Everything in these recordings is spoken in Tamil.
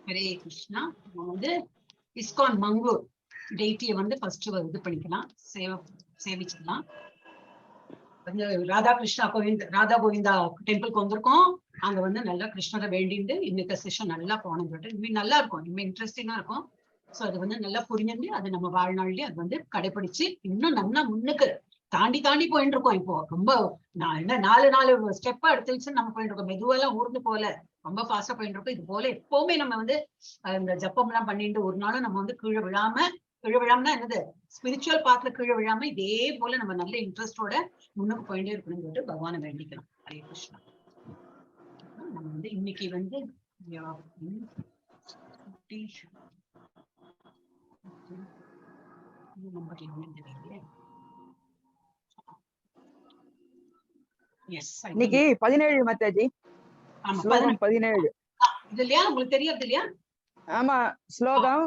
ஹரே கிருஷ்ணா. வந்து இஸ்கான் மங்களூர் டெய்ட்டியை வந்து ஃபர்ஸ்ட் இது பண்ணிக்கலாம், சேவிச்சுக்கலாம். ராதா கிருஷ்ணா ராதா கோவிந்தா டெம்பிளுக்கு வந்திருக்கோம். அங்க வந்து நல்லா கிருஷ்ணரை வேண்டிட்டு இன்னைக்கு செஷன் நல்லா போகணும் சொல்லிட்டு இனிமே நல்லா இருக்கும், இனிமே இன்ட்ரெஸ்டிங்கா இருக்கும். ஸோ அது வந்து நல்லா புரிஞ்சு அது நம்ம வாழ்நாள்லயே அது வந்து கடைபிடிச்சு இன்னும் நல்லா முன்னுக்கு தாண்டி போயிட்டு இருக்கோம். இப்போ ரொம்ப என்ன 4 ஸ்டெப்பா எடுத்துச்சு நம்ம போயிட்டு இருக்கோம். மெதுவெல்லாம் ஊர்ந்து போல ரொம்ப ஃபாஸ்டா போயிட்டு இருக்கோம். இது போல எப்பவுமே நம்ம வந்து இந்த ஜப்பம் எல்லாம் பண்ணிட்டு ஒரு நாளும் நம்ம வந்து கீழே விழாமனா என்னது ஸ்பிரிச்சுவல் பாத்துல கீழே விழாம இதே போல நம்ம நல்ல இன்ட்ரெஸ்டோட முன்னுக்கு போயிட்டே இருக்கணும்னு சொல்லிட்டு பகவானை வேண்டிக்கலாம். ஹரே கிருஷ்ணா. நம்ம வந்து இன்னைக்கு வந்து இன்னைக்கு 17 மாதாஜி. ஸ்லோகம் 17 இது இல்லையா, உங்களுக்கு தெரியாது இல்லையா? ஆமா, ஸ்லோகம்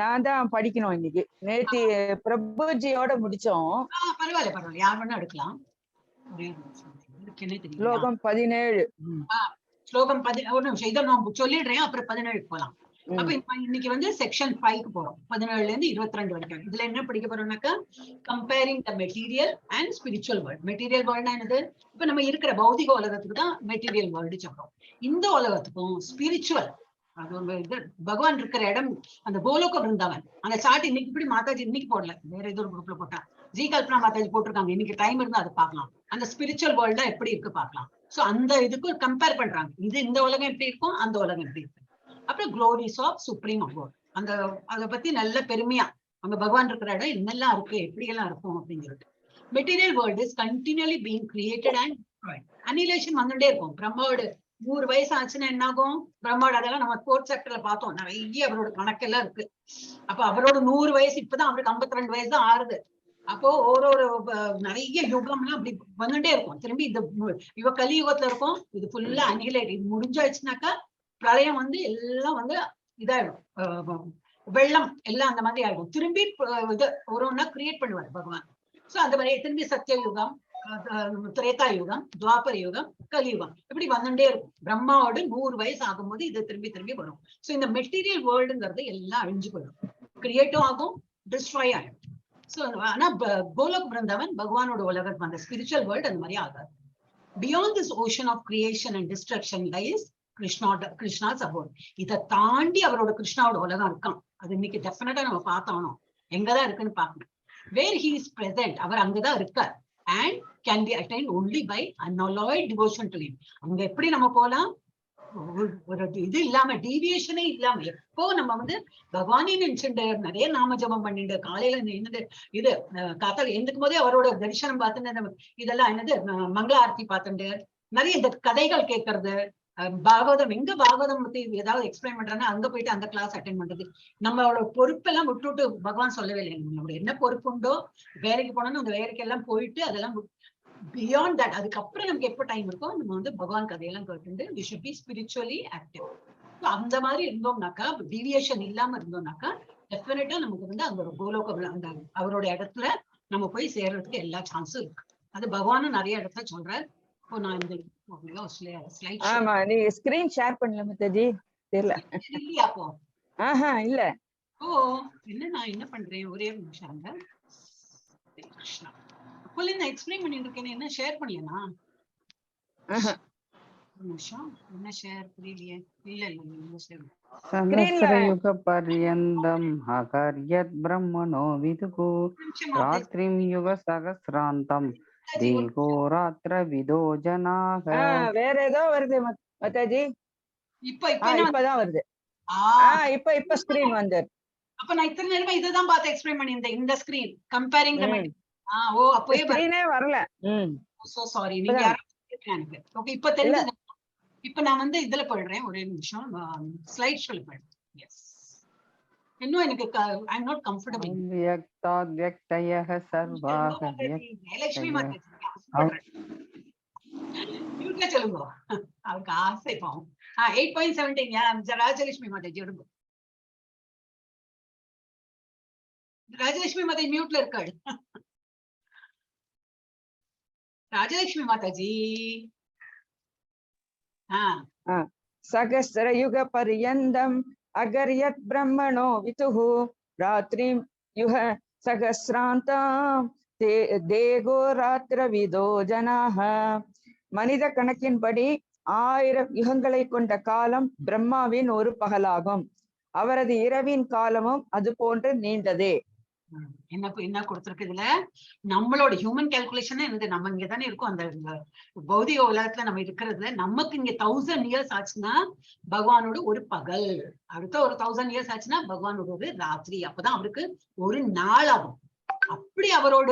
நான் தான் படிக்கணும் இன்னைக்கு. நேத்தி பிரபுஜியோட முடிச்சோம். பரவாயில்ல, யார் வேணா எடுக்கலாம். ஸ்லோகம் 17. ஸ்லோகம் 17 இதை நான் சொல்லிடுறேன், அப்புறம் 17 போலாம். அப்ப இன்னைக்கு வந்து செக்ஷன் 5க்கு போறோம். 17ல இருந்து 22 வரைக்கும். இதுல என்ன படிக்க போறோம்னாக்கா comparing the material and spiritual world. Material வேர்ல்ட்னா என்னது? இப்ப நம்ம இருக்கிற பௌதிக உலகத்துக்கு தான் மெட்டீரியல் வேர்ல்டு சொல்றோம். இந்த உலகத்துக்கும் ஸ்பிரிச்சுவல், அது ஒரு இது பகவான் இருக்கிற இடம், அந்த கோலோக பிருந்தாவன். அந்த சார்ட் இன்னைக்கு இப்படி மாதாஜி இன்னைக்கு போடல, வேற ஏதோ ஒரு குரூப்ல போட்டா ஜி கல்பனா மாதாஜி போட்டிருக்காங்க. இன்னைக்கு டைம் இருந்தா அதை பார்க்கலாம். அந்த ஸ்பிரிச்சுவல் வேர்ல்டா எப்படி இருக்கு பார்க்கலாம். சோ அந்த இதுக்கு கம்பேர் பண்றாங்க. இது இந்த உலகம் எப்படி இருக்கும், அந்த உலகம் எப்படி இருக்கு. அப்புறம் க்ளோரிஸ் ஆஃப் சுப்ரீம் அபோர்ட், அந்த அதை பத்தி நல்ல பெருமையா அங்க பகவான் இருக்கிற இடம் என்னெல்லாம் இருக்கு, எப்படி எல்லாம் இருக்கும் அப்படிங்கிறது. Material world is continuously being created and annihilation வந்துட்டே இருக்கும். பிரம்மாவோட 100 வயசு ஆச்சுன்னா என்ன ஆகும்? பிரம்மாவோட அதெல்லாம் நம்ம ஸ்போர்ட்ஸ் செக்டர்ல பார்த்தோம், நிறைய அவரோட கணக்கெல்லாம் இருக்கு. அப்ப அவரோட 100 வயசு இப்பதான் அவருக்கு 52 வயசு தான் ஆறுது. அப்போ ஒரு நிறைய யுகம்லாம் அப்படி வந்துட்டே இருக்கும். திரும்பி இந்த கலியுகத்துல இருக்கும். இது ஃபுல்லா அனிலேட், இது முடிஞ்சாச்சுனாக்கா பிரளயம் வந்து எல்லாம் வந்து இதாயிடும், வெள்ளம் எல்லாம் அந்த மாதிரி ஆயிடும். திரும்பி இது ஒன்னா கிரியேட் பண்ணுவார் பகவான். சோ அந்த மாதிரி திரும்பி சத்திய யுகம், திரேதா யுகம், துவாபர யுகம், கலியுகம் இப்படி வந்துட்டே இருக்கும். பிரம்மாவோட 100 வயசு ஆகும்போது இது திரும்பி வரும். சோ இந்த மெட்டீரியல் வேர்ல்டுங்கிறது எல்லாம் அழிஞ்சு போயிடும், கிரியேட்டும் ஆகும், டிஸ்ட்ராய் ஆகும். சோ ஆனா கோலோக் பிருந்தாவன் பகவானோட உலகம், அந்த ஸ்பிரிச்சுவல் வேர்ல்டு அந்த மாதிரி ஆகாது. Beyond this ocean of creation and destruction lies Krishna's abode. இதை தாண்டி அவரோட கிருஷ்ணாவோட உலகம் இருக்கான். அது இன்னைக்கு டெஃபினட்டா நம்ம பார்த்தோம், எங்கதான் இருக்குன்னு பார்க்கணும். வேர் ஹி இஸ் பிரசன்ட், அவர் அங்கதான் இருக்கார். and can be attained only by unalloyed devotion to him. அங்க எப்படி நம்ம போலாம், ஒரு இது இல்லாம, டீவியேஷனே இல்லாம எப்போ நம்ம வந்து பகவானே நினைச்சுட்டு நிறைய நாம ஜபம் பண்ணிட்டு காலையில என்னது இது காத்தால எழுந்துக்கும் போதே அவரோட தரிசனம் பார்த்துட்டு இதெல்லாம் என்னது மங்கள ஆரத்தி பார்த்துட்டு நிறைய இந்த கதைகள் கேட்கறது, பாகவதம் எங்க பாகவதம் பத்தி ஏதாவது எக்ஸ்பிளைன் பண்றாங்கன்னா அங்க போயிட்டு அந்த கிளாஸ் அட்டென்ட் பண்றது. நம்மளோட பொறுப்பெல்லாம் விட்டுட்டு பகவான் சொல்லவே இல்லை, நம்மளோட என்ன பொறுப்பு உண்டோ வேலைக்கு போனோம்னா அந்த வேலைக்கு எல்லாம் போயிட்டு அதெல்லாம் பியாண்ட் தட், அதுக்கப்புறம் நமக்கு எப்போ டைம் இருக்கோ நம்ம வந்து பகவான் கதையெல்லாம் கேட்டு we should be spiritually active. அந்த மாதிரி இருந்தோம்னாக்கா, டீவியேஷன் இல்லாம இருந்தோம்னாக்கா டெஃபினட்டா நமக்கு வந்து அந்த ஒரு கோலோக அந்த அவரோட இடத்துல நம்ம போய் சேர்றதுக்கு எல்லா சான்ஸும் இருக்கு. அது பகவானும் நிறைய இடத்துல சொல்றாரு. இப்போ நான் இந்த ஆமா, நீ ஸ்கிரீன் ஷேர் பண்ணல மாதாஜி, தெரியல இல்லையா அப்போ? இல்ல. ஓ என்ன நான் என்ன பண்றேன், ஒரே நிமிஷம். கிருஷ்ணா அப்போல நான் எக்ஸ்பிளைன் பண்ணிட்டு இருக்கேன், என்ன ஷேர் பண்ணலனா? நிமிஷம், என்ன ஷேர் புரியலையே. இல்ல சஹஸ்ரயுக பர்யந்தம் அகர்யத் பிரம்மணோ விதுகு ராத்ரிம் யுக சகஸ்ராந்தம் தேகோ ராத்ர விதோ ஜனாக. வேற ஏதோ வருது மாதாஜி. இப்பதான் வருது. இப்ப ஸ்கிரீன் வந்து. அப்ப நான் இத்தனை நேரமா இதுதான் பார்த்து எக்ஸ்பிளைன் பண்ணியிருந்தேன், இந்த ஸ்கிரீன் கம்பேரிங் தி ஓ அப்பவே ஸ்கிரீனே வரல. சோ சாரி, நீங்க எனக்கு ஓகே இப்ப தெரிஞ்சது. இப்ப நான் வந்து இதுல போயிடுறேன், ஒரே நிமிஷம் ஸ்லைட் ஷோல போயிடுறேன். எஸ், இன்னும் எனக்கு ஐ அம் நாட் கம்ஃபர்டபிள். வியக்தாத் வியக்தயஹ சர்வாஹ லட்சுமி மாதாஜி நீங்க சொல்லுங்க, அவருக்கு ஆசை பாவம். 8.17 ராஜலட்சுமி மாதாஜி எடுங்க. ராஜலட்சுமி மாதாஜி மியூட்ல இருக்காள். ராஜலட்சுமி மாதாஜி சகஸ்ரயுக பரியந்தம் அகர்யத் பிரம்மணோ விதுஹு ராத்ரிம் யுக சகஸ்ராந்தாம் தேகோ ராத்திரவிதோ ஜனாஹ. மனித கணக்கின்படி 1000 யுகங்களை கொண்ட காலம் பிரம்மாவின் ஒரு பகலாகும். அவரது இரவின் காலமும் அது போன்று நீண்டதே. என்ன கொடுத்திருக்கு இதுல? நம்மளோட ஹியூமன் கால்குலேஷன் என்னது? நம்ம இங்கதானே இருக்கோம், அந்த பௌதிக உலகத்துல நம்ம இருக்கிறதுல நமக்கு இங்க 1000 இயர்ஸ் ஆச்சுன்னா பகவானோட ஒரு பகல், அடுத்த ஒரு 1000 இயர்ஸ் ஆச்சுன்னா பகவானோட ஒரு ராத்திரி. அப்பதான் அவருக்கு ஒரு நாள் ஆகும். அப்படி அவரோட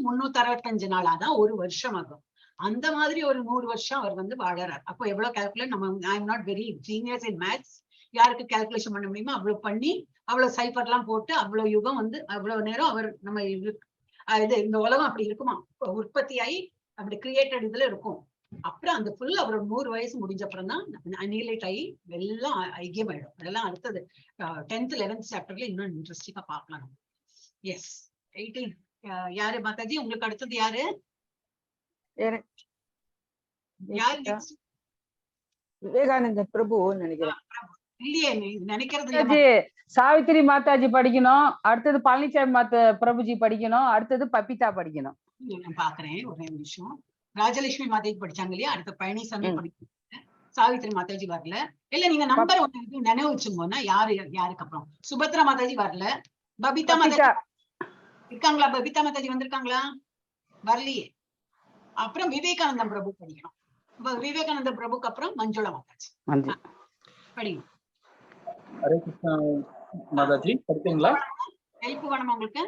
365 நாளாதான் ஒரு வருஷம் ஆகும். அந்த மாதிரி ஒரு 100 வருஷம் அவர் வாழறார். அப்போ எவ்வளவு கால்குலேட், நம்ம I am not very genius in maths, யாருக்கு கால்குலேஷன் பண்ண முடியுமோ அவ்வளவு பண்ணி அவ்வளவு சைஃபர் எல்லாம் போட்டு அவ்வளவு யுகம் அவ்வளவு நேரம் அவர் நம்ம இந்த உலகம் அப்படி இருக்குமா, உற்பத்தியாகி அப்படி கிரியேட்டட் இதுல இருக்கும். அப்புறம் அந்த ஃபுல் அவரோட 100 வயசு முடிஞ்ச அப்புறம் தான் அனிலேட் ஆகி எல்லாம் ஐக்கியம் ஆயிடும். அதெல்லாம் அடுத்தது 10th 11th சாப்டர்ல இன்னும் இன்ட்ரெஸ்டிங்கா பார்க்கலாம். எஸ் 18 யாரு மாதாஜி? உங்களுக்கு அடுத்தது யாரு? விவேகானந்த பிரபு நினைக்கிறேன். இல்லையே, நினைக்கிறது சாவித்திரி மாதாஜி படிக்கணும், அடுத்தது பழனிசாமி பிரபுஜி படிக்கணும், அடுத்தது பபிதா படிக்கணும். நான் பாக்குறேன் ஒரே நிமிஷம். ராஜலட்சுமி மாதாஜி படிச்சாங்க இல்லையா, அடுத்த பழனிசாமி படிக்கணும். சாவித்திரி மாதாஜி வரல. இல்ல நீங்க நம்பர் ஒண்ணு நினைவு வச்சுங்கோன்னா யாருக்கு அப்புறம் சுபத்ரா மாதாஜி வரல. பபிதா மாதாஜி இருக்காங்களா? பபிதா மாதாஜி வந்திருக்காங்களா? வரலையே. அப்புறம் விவேகானந்தம் பிரபு படிக்கணும். விவேகானந்த பிரபுக்கு அப்புறம் மஞ்சுளா மாதாஜி படிங்க. ஹரே கிருஷ்ணா மாதாஜி, படிப்பீங்களா? ஹெல்ப் வேணுமா உங்களுக்கு?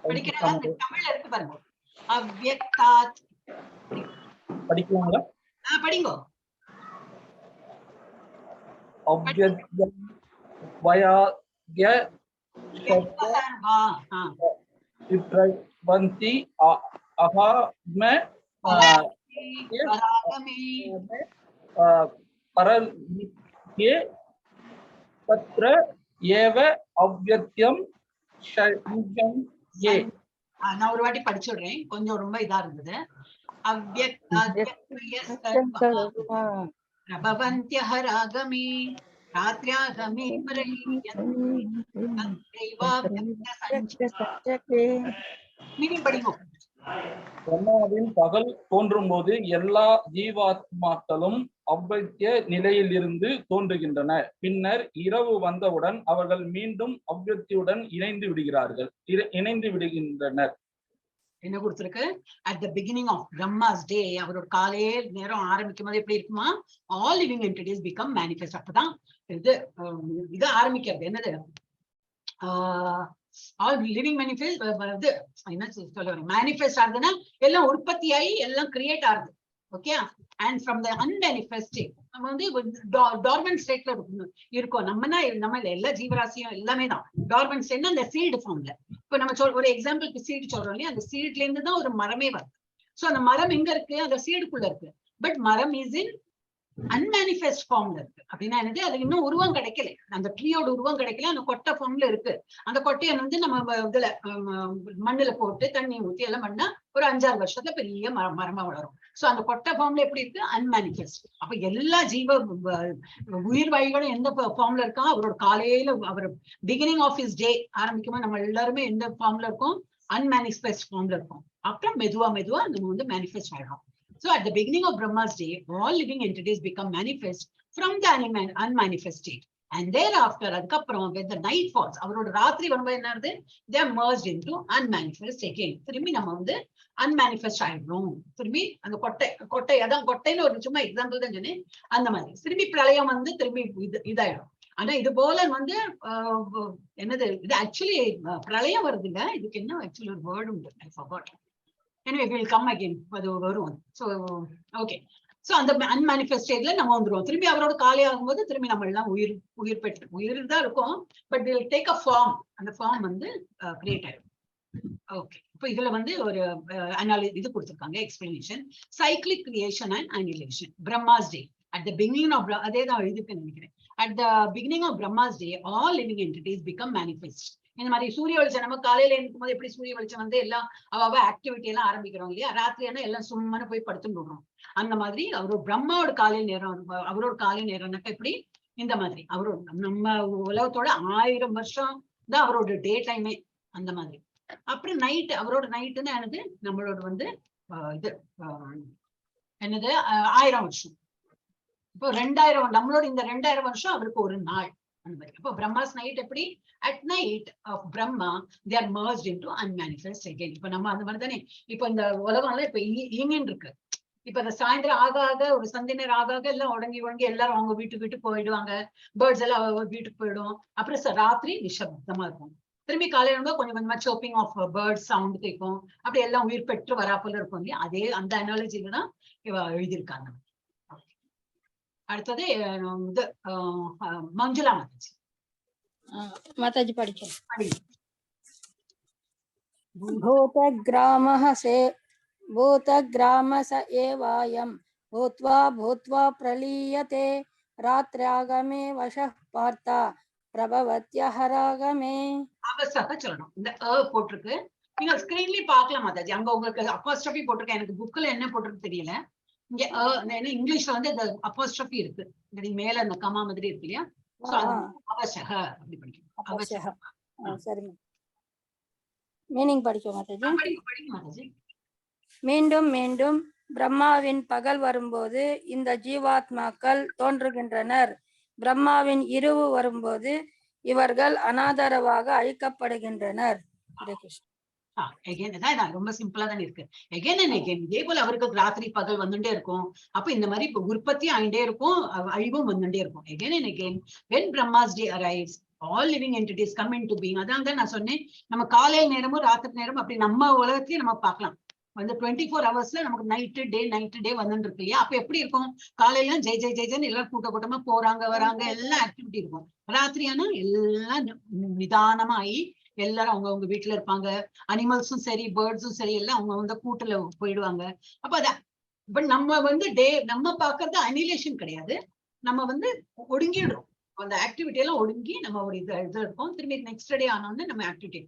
படிக்கிறதா? தமிழ்ல இருக்கு பாருங்க. அவ்யக்தாத் படிக்கலாங்களா? படிங்க. அவ்யக்தம் வயாக்ய சித்ரவந்தி அஹாத்ம பரல்யே பத்ர ஏவ அவ்யக்தம் ஷண்யே. நான் ஒரு வாட்டி படிச்சுடுறேன், கொஞ்சம் ரொம்ப இதா இருந்தது. அவ்யக்தாத்யஹராகமே ராத்ர்யாகமே படிங்க. பிரம்மாவின் பகல் தோன்றும் போது எல்லா ஜீவாத்மாக்களும் அவ்யக்த நிலையில் இருந்து தோன்றுகின்றன. பின்னர் இரவு வந்தவுடன் அவர்கள் மீண்டும் அவ்யக்தியுடன் இணைந்து விடுகின்றனர். என்ன கொடுத்திருக்கு? at the beginning of Brahma's day, அவரோட காலையே நேரம் ஆரம்பிக்கும் போது எப்படி இருக்குமா, all living entities become manifest. அப்பதான் இது ஆரம்பிக்கிறது. என்னது? ஆல் லிவிங் மேனிஃபெஸ்ட் என்ன சொல்ல மேனிஃபெஸ்ட் ஆகுதுன்னா எல்லாம் உற்பத்தியாகி எல்லாம் கிரியேட் ஆகுது. Okay. And from the unmanifest நம்ம டார்மன் ஸ்டேட்ல இருக்கோம். நம்ம எல்லா ஜீவராசியும் எல்லாமே தான் டார்மன் ஸ்டேட்னா அந்த சீடு ஃபார்ம்ல. இப்ப நம்ம ஒரு எக்ஸாம்பிளுக்கு சீடு சொல்றோம் இல்லையா, அந்த சீட்ல இருந்து தான் ஒரு மரமே வருது. சோ அந்த மரம் எங்க இருக்கு? அந்த சீடுக்குள்ள இருக்கு. பட் மரம் இஸ் இன் அன்மேனிஃபெஸ்ட் ஃபார்ம்ல இருக்கு. அப்படின்னா என்னது? அது இன்னும் உருவம் கிடைக்கல, அந்த ட்ரீயோட உருவம் கிடைக்கல, அந்த கொட்டை ஃபார்ம்ல இருக்கு. அந்த கொட்டையை நம்ம இதுல மண்ணுல போட்டு தண்ணி ஊத்தி எல்லாம் பண்ணா ஒரு 5-6 வருஷத்துல பெரிய மரமா வளரும். சோ அந்த கொட்டை ஃபார்ம்ல எப்படி இருக்கு? அன்மேனிஃபெஸ்ட். அப்ப எல்லா ஜீவ உயிர் வாயுகளும் எந்த ஃபார்ம்ல இருக்கா? அவரோட காலையில அவர் பிகினிங் ஆஃப் ஹிஸ் டே ஆரம்பிக்குமா நம்ம எல்லாருமே எந்த ஃபார்ம்ல இருக்கோம்? அன்மேனிஃபெஸ்ட் ஃபார்ம்ல இருக்கும். அப்புறம் மெதுவா நம்ம மேனிஃபெஸ்ட் ஆயிடும். So at the beginning of Brahma's day, all living entities become manifest from the unmanifest state. And thereafter, adukapram, when the night falls, avaroda raatri varumbodhu enna irudhu? They are merged into unmanifest again. Thirumbi nama unmanifest ஆயிடும். திரும்பி அந்த கொட்டை அதான் கொட்டைன்னு ஒரு சும்மா எக்ஸாம்பிள் தான் சொன்னேன். அந்த மாதிரி திரும்பி பிரளயம் திரும்பி இதாயிடும். ஆனா இது போல என்னது இது ஆக்சுவலி பிரளயம் வருது இல்ல, இதுக்கு என்ன ஆக்சுவலி ஒரு வேர்டு உண்டு, I forgot. Anyway, we'll come again. So, okay. So, அந்த unmanifest stateல நம்ம வந்துருவோம். திரும்பி அவரோட காலை ஆகும்போது திரும்பி நம்ம எல்லாம் உயிர் தான் இருக்கும். But we'll take a form. அந்த ஃபார்ம் கிரியேட் ஆயிடும். ஓகே. இப்போ இதுல ஒரு இது கொடுத்திருக்காங்க explanation. Cyclic creation and annihilation. Brahma's day. At the beginning of அதே தான் இதுக்கு நினைக்கிறேன். At the beginning of Brahma's day, all living entities become manifest. இந்த மாதிரி சூரிய வெளிச்சம் நம்ம காலையில இருக்கும் போது எப்படி சூரிய வெளிச்சம் வந்து எல்லாம் அவ ஆக்டிவிட்டி எல்லாம் ஆரம்பிக்கிறோம் இல்லையா, ராத்திரியான எல்லாம் சும்மானு போய் படுத்துட்டு விடுறோம். அந்த மாதிரி அவரோட பிரம்மாவோட காலை நேரம், அவரோட காலை நேரம்னாக்கா எப்படி இந்த மாதிரி அவரோட நம்ம உலகத்தோட 1000 வருஷம் தான் அவரோட டே டைமே அந்த மாதிரி. அப்புறம் நைட் அவரோட நைட்டுன்னு என்னது நம்மளோட வந்து இது என்னது 1000 வருஷம். இப்போ 2000 நம்மளோட இந்த 2000 வருஷம் அவருக்கு ஒரு நாள் அந்த மாதிரி. அப்போ பிரம்மாஸ் நைட் எப்படி at night of Brahma they are merged into unmanifest again. இப்ப நம்ம அந்த மாதிரி தானே இப்ப இந்த உலகம்லாம் இப்ப இயங்கின்னு இருக்கு. இப்ப இந்த சாயந்தரம் ஆக ஒரு சந்தினர் ஆக எல்லாம் உடங்கி எல்லாரும் அவங்க வீட்டுக்கு போயிடுவாங்க, பேர்ட்ஸ் எல்லாம் வீட்டுக்கு போயிடும். அப்புறம் ராத்திரி நிஷப்தமா இருக்கும். திரும்பி காலையில கொஞ்சம் கொஞ்சமா சோப்பிங் ஆஃப் பேர்ட்ஸ் சவுண்ட் கேட்கும். அப்படி எல்லாம் உயிர் பெற்று வராப்போல இருக்கும் இல்லையா, அதே அந்த அனாலஜில தான் இவ எழுதியிருக்காங்க. அடுத்தது இது மஞ்சுளா மாதாஜி. மாதாஜி படிக்க. भूतग्राम स एवायं भूत्वा भूत्वा प्रलीयते रात्र्यागमे वशः पार्थ பிரபவத்யஹராகமே. அவசக சொல்லணும். இந்த போட்டிருக்கு, நீங்க ஸ்கிரீன்லயே பார்க்கலாம் மாதாஜி. அங்க உங்களுக்கு அப்போஸ்ட்ரோபி போட்டிருக்கேன். எனக்கு புக்ல என்ன போட்டிருக்கு தெரியல. இங்க இங்கிலீஷ்ல வந்து இந்த அப்போஸ்ட்ரோபி இருக்கு, மேல அந்த கமா மாதிரி இருக்கு இல்லையா, அவசக அப்படி படிக்கணும். சரிங்க, மீனிங் படிக்க மாதாஜி. மாதாஜி மீண்டும் மீண்டும் பிரம்மாவின் பகல் வரும்போது இந்த ஜீவாத்மாக்கள் தோன்றுகின்றனர். பிரம்மாவின் இரவு வரும்போது இவர்கள் அனாதரவாக அழிக்கப்படுகின்றனர். ரொம்ப சிம்பிளா தானே இருக்கு. எகைன் அண்ட் எகைன் இதே போல அவருக்கு ராத்திரி பகல் வந்துட்டே இருக்கும். அப்ப இந்த மாதிரி உற்பத்தி ஆகிட்டே இருக்கும், அழிவும் வந்துட்டே இருக்கும். Again and again when Brahma's day arrives all living entities come into being. அதான் தான் நான் சொன்னேன், நம்ம காலை நேரமும் ராத்திரி நேரமும் அப்படி நம்ம உலகத்தையும் நம்ம பார்க்கலாம். வந்து 24 ஹவர்ஸ்ல நமக்கு நைட்டு டே வந்துட்டு இருக்கு இல்லையா. அப்ப எப்படி இருக்கும், காலையில ஜெய் ஜெய் ஜெய்ன்னு எல்லாரும் கூட்டமா போறாங்க வராங்க, எல்லாம் ஆக்டிவிட்டி இருக்கும். ராத்திரியானா எல்லாம் நிதானமா ஆகி எல்லாரும் அவங்கவுங்க வீட்டுல இருப்பாங்க. அனிமல்ஸும் சரி பேர்ட்ஸும் சரி எல்லாம் அவங்க வந்து கூட்டுல போயிடுவாங்க. அப்ப அதான் பட் நம்ம வந்து நம்ம பாக்குறது அனிலேஷன் கிடையாது, நம்ம வந்து ஒடுங்கிடுறோம். அந்த ஆக்டிவிட்டி எல்லாம் ஒடுங்கி நம்ம ஒரு இது இருக்கும். திரும்பி நெக்ஸ்ட் டே ஆனோன்னு நம்ம ஆக்டிவிட்டி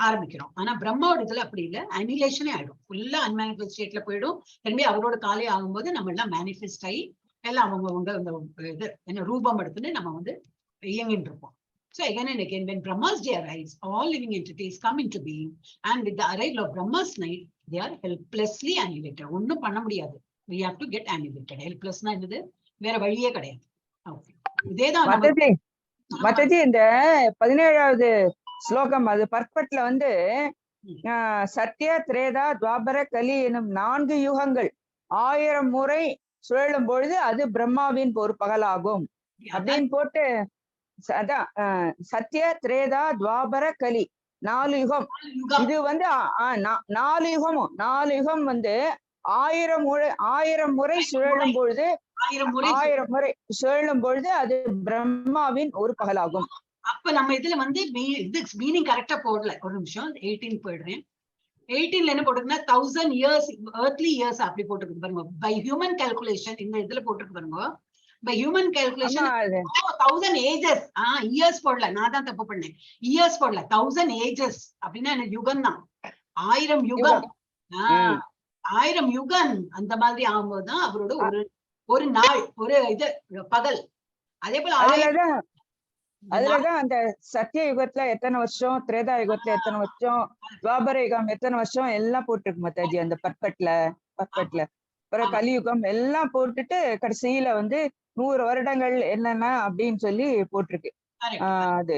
ஆரம்பிக்கிறோம். ஆனா பிரம்மாவோட இதுல அப்படி இல்லை, அனிலேஷனே ஆயிடும், ஃபுல்லா அன்மேனிஃபெஸ்ட் ஸ்டேட்ல போயிடும். திரும்பி அவரோட காலை ஆகும்போது நம்ம எல்லாம் மேனிஃபெஸ்ட் ஆகி எல்லாம் அவங்கவுங்க இது என்ன ரூபம் எடுத்துன்னு நம்ம வந்து இயங்கிட்டு இருப்போம். So again and again, when Brahma's day arrives, all living entities come into being, and with the arrival of Brahma's night, they are helplessly annihilated. ஒன்னும் பண்ண முடியாது, we have to get annihilated. Helplessனா என்னது, வேற வழியே கிடையாது. ஓகே, இதேதான் மாதாஜி. இந்த 17வது ஸ்லோகம் அது பர்பட்ல வந்து சத்ய திரேதா துவாபர கலி எனும் 4 யுகங்கள் 1000 முறை சுழலும் பொழுது அது பிரம்மாவின் ஒரு பகலாகும் அப்படின்னு போட்டு, அதான் சத்ய திரேதா துவாபர கலி 4 யுகம். இது வந்து 4 யுகம் வந்து 1000 முறை சுழலும் பொழுது 1000 முறை சுழலும் பொழுது அது பிரம்மாவின் ஒரு பகலாகும். அப்ப நம்ம இதுல வந்து மீனிங் கரெக்டா போடல. ஒரு நிமிஷம் 18 போயிடுறேன். 18ல என்ன போட்டிருக்குன்னா 1000 years earthly years அப்படி போட்டிருக்கு பாருங்க. பை ஹியூமன் கால்குலேஷன் இந்த இதுல போட்டிருக்கு பாருங்க. By human calculation 1000 ages. Years போடல, நான் தான் தப்பு பண்ணேன். இயர்ஸ் போடல, 1000 ages அப்படின்னா எனக்கு யுகம் தான். 1000 யுகம். 1000 யுகம் அந்த மாதிரி ஆகும்போதுதான் அவரோட ஒரு நாள் ஒரு இது பகல். அதே போல அதுலதான் அந்த சத்திய யுகத்துல எத்தனை வருஷம், திரேதா யுகத்துல எத்தனை வருஷம், துவாபர யுகம் எத்தனை வருஷம் எல்லாம் போட்டிருக்கு மாதாஜி அந்த பர்பட்ல. அப்புறம் கலியுகம் எல்லாம் போட்டுட்டு கடைசியில வந்து 100 வருடங்கள் என்னென்ன அப்படின்னு சொல்லி போட்டிருக்கு. அது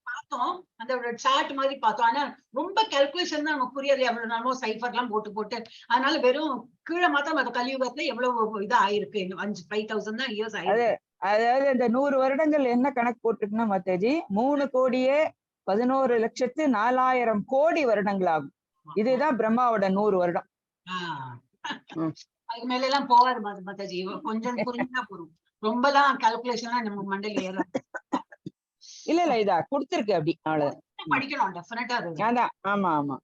பார்த்தோம், அந்த சார்ட் மாதிரி பார்த்தோம். ஆனா ரொம்ப கால்குலேஷன் தான் நமக்கு புரியாது. எவ்வளவு நாளோ சைஃபர் எல்லாம் போட்டு அதனால வெறும் கீழே மாத்திரம் அந்த கலியுகத்துல எவ்வளவு இதா ஆயிருக்கு, 5000 தான் இயர்ஸ் ஆயிருக்கு. அதாவது இந்த 100 வருடங்கள் என்ன கணக்கு போட்டிருக்குன்னா மாதாஜி 3,11,04,000 கோடி வருடங்கள் ஆகும். இதுதான் பிரம்மாவோட 100 வருடம். அதுக்கு மேல எல்லாம் போவாரு மாதாஜி, கொஞ்சம் புரிஞ்சா போறோம். ரொம்பலாம் கால்குலேஷன் நம்ம மண்டையில ஏறாது. இல்ல இதா கொடுத்திருக்கு அப்படி, அவ்வளவுதான் படிக்கணும் டெஃபினட்டா. அதான் ஆமா ஆமா.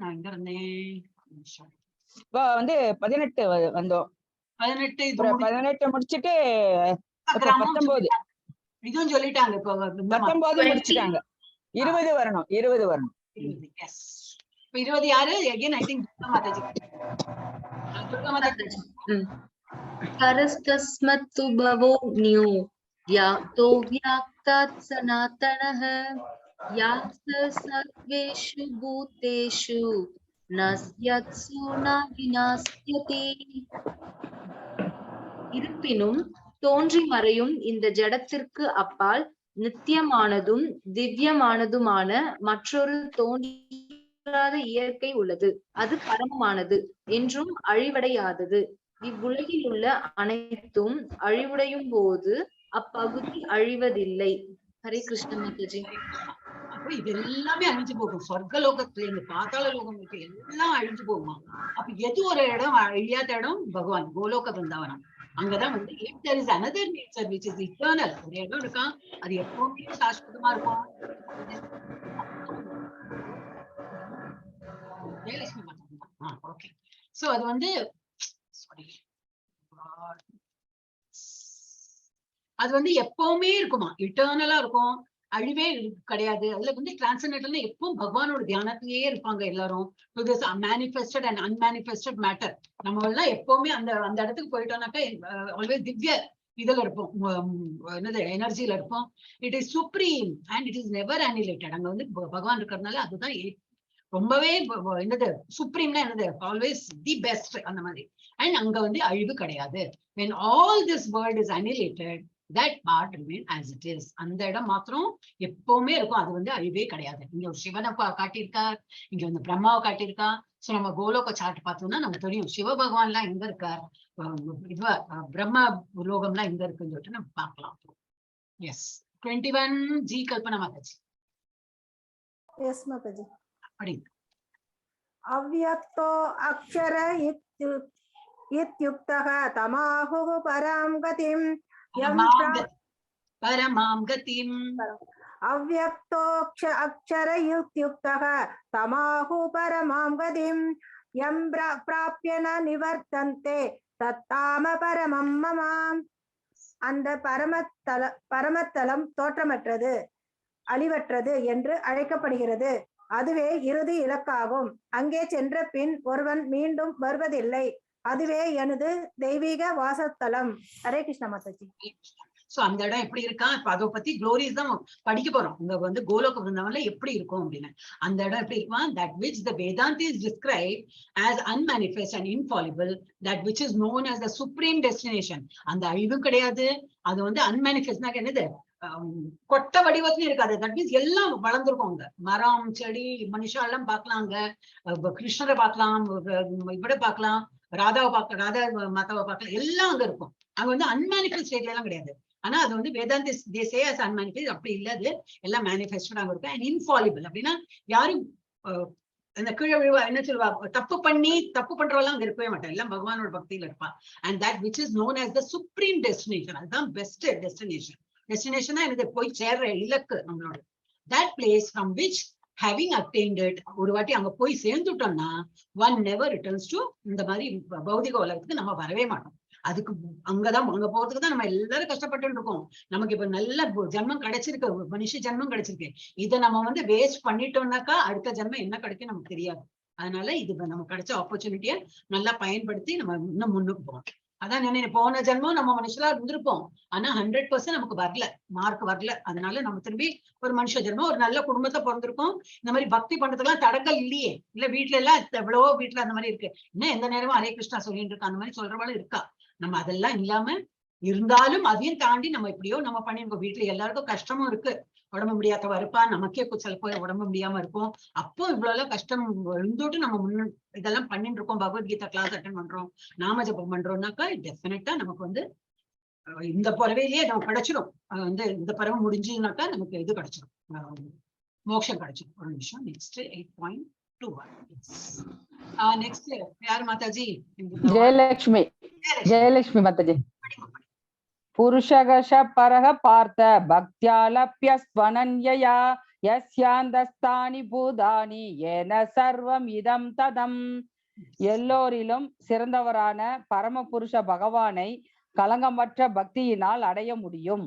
நான் எங்க இருந்தேன், இப்ப வந்து 18 வந்தோம். 18 முடிச்சுட்டு 19 இதுவும் சொல்லிட்டாங்க இப்போ 19 முடிச்சுட்டாங்க. 20 வரணும். 20 வரணும். எஸ். இப்போ 20 யாரு? Again I think Mataji. Mataji. परस्तस्मत्तु भवो न्यू व्याप्तो व्याप्तात् सनातनः यास सर्वेषु भूतेषु नस्यत्सु न विनास्यति. இருப்பினும் தோன்றி மறையும் இந்த ஜடத்திற்கு அப்பால் நித்தியமானதும் திவ்யமானதுமான மற்றொரு தோன்றாத இயற்கை உள்ளது. அது பரமமானது என்றும் அழிவடையாதது. இவ்வுலகில் உள்ள அனைத்தும் அழிவுடையும் போது அப்பகுதி அழிவதில்லை. ஹரே கிருஷ்ண மாதாஜி. அப்ப இது எல்லாமே அழிஞ்சு போகும். சொர்க்க லோகத்துல இருந்து பாதாள லோகம் இருக்கு, எல்லாம் அழிஞ்சு போகுமா. அப்ப எது ஒரு இடம் அழியாத இடம்? பகவான் கோலோக பிருந்தாவனம். அங்கதான் வந்து if there is another nature which is eternal, ஒரு இடம் இருக்கா, அது எப்பவுமே சாஸ்வதமா இருக்கும். ஓகே. சோ அது வந்து அது வந்து எப்பவுமே இருக்குமா, இட்டர்னலா இருக்கும், அழிவே கிடையாது. அதுல வந்து டிரான்சென்டென்டல்னா எப்பவும் பகவானோட தியானத்திலேயே இருப்பாங்க எல்லாரும். Manifested and unmanifested matter. நம்ம எல்லாம் எப்பவுமே அந்த அந்த இடத்துக்கு போயிட்டோம்னாக்கா ஆல்வேஸ் திவ்ய இதுல இருப்போம், என்னது எனர்ஜில இருப்போம். It is supreme and it is never annihilated. அங்க வந்து பகவான் இருக்கிறதுனால அதுதான் ரொம்பவே என்னது சுப்ரீம்னா என்னது, ஆல்வேஸ் தி பெஸ்ட் அந்த மாதிரி. அண்ட் அங்க வந்து அழிவு கிடையாது. when all this world is annihilated, that part remain as it is. அந்த இடம் மாத்திரம் எப்பவுமே இருக்கும், அது வந்து அழிவே கிடையாது. இங்க ஒரு சிவனை காட்டியிருக்கார், இங்க வந்து பிரம்மாவை காட்டியிருக்கா. சோ நம்ம கோலோக சார்ட் பார்த்தோம்னா நமக்கு தெரியும் சிவ பகவான் எல்லாம் எங்க இருக்கார், பிரம்மா லோகம்லாம் எங்க இருக்குன்னு சொல்லிட்டு நம்ம பார்க்கலாம். எஸ். 21 ஜி கல்பனா மாதாஜி. எஸ் மாதாஜி. அப்படிங்க. அவ்யக்தோ அக்ஷர இத்யுக்தஹ தமாஹுஹு பராம் கதிம் பரமாம் கதிம். அவ்யக்தோ அக்ஷர இத்யுக்தஹ தமாஹு பரமாம் கதிம் யம் பிராப்ய ந நிவர்த்தந்தே தத்தாம பரமம் மமாம். அந்த பரமத்தலம் தோற்றமற்றது, அழிவற்றது என்று அழைக்கப்படுகிறது. அதுவே இறுதி இலக்காகும். அங்கே சென்ற பின் ஒருவன் மீண்டும் வருவதில்லை. அதுவே எனது தெய்வீக வாசத்தலம். ஹரே கிருஷ்ண மாதாஜி. சோ அந்த இடம் எப்படி இருக்கா, இப்ப அதை பத்தி க்ளோரிஸ் தான் படிக்க போறோம். இங்க வந்து கோலோக பிருந்தாவன்ல எப்படி இருக்கும் அப்படின்னு. அந்த இடம் எப்படி இருக்குமா, that which the Vedanta is described as unmanifest and infallible, that which is known as the supreme destination. அந்த அழிவும் கிடையாது, அது வந்து unmanifestனா என்னது, கொட்ட வடிவத்துலயும் இருக்காது. தட் மீன்ஸ் எல்லாம் வளர்ந்துருக்கும். அங்க மரம் செடி மனுஷா எல்லாம் பார்க்கலாம், அங்க கிருஷ்ணரை பார்க்கலாம், இவட பார்க்கலாம், ராதாவை பார்க்கலாம், ராதா மாதாவை பார்க்கலாம், எல்லாம் அங்க இருக்கும். அங்க வந்து அன்மேனிஃபெஸ்ட் ஸ்டேட்ல எல்லாம் கிடையாது. ஆனா அது வந்து வேதாந்தி தேசே as unmanifest அப்படி இல்லாது எல்லாம் மேனிஃபெஸ்டட் அங்க இருக்கும். அண்ட் இன்ஃபாலிபிள் அப்படின்னா யாரும் அந்த கீழே விழுவா என்ன சொல்லுவா, தப்பு பண்றவெல்லாம் அங்க இருக்கவே மாட்டான், எல்லாம் பகவானோட பக்தியில இருப்பான். And that which is known as the supreme destination, அதுதான் பெஸ்ட் டெஸ்டினேஷன். டெஸ்டினேஷனா எனக்கு போய் சேர்ற இலக்கு நம்மளோட. that place from which having attained it, ஒரு வாட்டி அங்க போய் சேர்ந்துட்டோம்னா one never returns to இந்த மாதிரி பௌதிக உலகத்துக்கு நம்ம வரவே மாட்டோம். அதுக்கு அங்கதான் அங்க போறதுக்கு தான் நம்ம எல்லாரும் கஷ்டப்பட்டு இருக்கோம். நமக்கு இப்ப நல்ல ஜென்மம் கிடைச்சிருக்கு, மனுஷ ஜென்மம் கிடைச்சிருக்கு. இதை நம்ம வந்து வேஸ்ட் பண்ணிட்டோம்னாக்கா அடுத்த ஜென்மம் என்ன கிடைக்கும் நமக்கு தெரியாது. அதனால இது நம்ம கிடைச்ச ஆப்பர்ச்சுனிட்டியை நல்லா பயன்படுத்தி நம்ம இன்னும் முன்னுக்கு போவோம். அதான் நினைவு, போன ஜென்மம் நம்ம மனுஷலா இருந்திருப்போம், ஆனா 100% நமக்கு வரல, மார்க் வரல. அதனால நம்ம திரும்பி ஒரு மனுஷ ஜென்மம் ஒரு நல்ல குடும்பத்தை பிறந்திருக்கோம். இந்த மாதிரி பக்தி பண்றதுக்கெல்லாம் தடங்கள் இல்லையே, இல்ல வீட்டுல எல்லாம் எவ்வளவோ வீட்டுல அந்த மாதிரி இருக்கு, இன்னும் எந்த நேரமும் ஹரே கிருஷ்ணா சொல்லிட்டு இருக்கா, அந்த மாதிரி சொல்றவளும் இருக்கா. நம்ம அதெல்லாம் இல்லாம இருந்தாலும் அதையும் தாண்டி நம்ம எப்படியோ நம்ம பண்ணிருக்கோம். வீட்டுல எல்லாருக்கும் கஷ்டமும் இருக்கு, உடம்பு முடியாதவ இருப்பா, நமக்கே சில போய் உடம்பு முடியாம இருக்கும். அப்போ இவ்வளவு கஷ்டம் இருந்துட்டு நம்ம இதெல்லாம் பண்ணிட்டு இருக்கோம். பகவத்கீதா கிளாஸ் அட்டன் பண்றோம், நாம ஜபம் பண்றோம்னாக்கா டெஃபினட்டா நமக்கு வந்து இந்த பறவையிலேயே நம்ம கிடைச்சிடும். வந்து இந்த பறவை முடிஞ்சுனாக்கா நமக்கு இது கிடைச்சிடும், மோட்சம் கிடைச்சிடும். ஒரு நிமிஷம். நெக்ஸ்ட் 8.21. நெக்ஸ்ட் யார் மாதாஜி? ஜெயலட்சுமி. ஜெயலட்சுமி மாதாஜி. புருஷகஷ பரக பார்த்த பக்தியாலப்ய ஸ்வனன்யயா யஸ்யாந்தஸ்தானி பூதானி ஏன சர்வம் இதம் ததம். எல்லோரிலும் சிறந்தவரான பரமபுருஷ பகவானை கலங்கமற்ற பக்தியினால் அடைய முடியும்.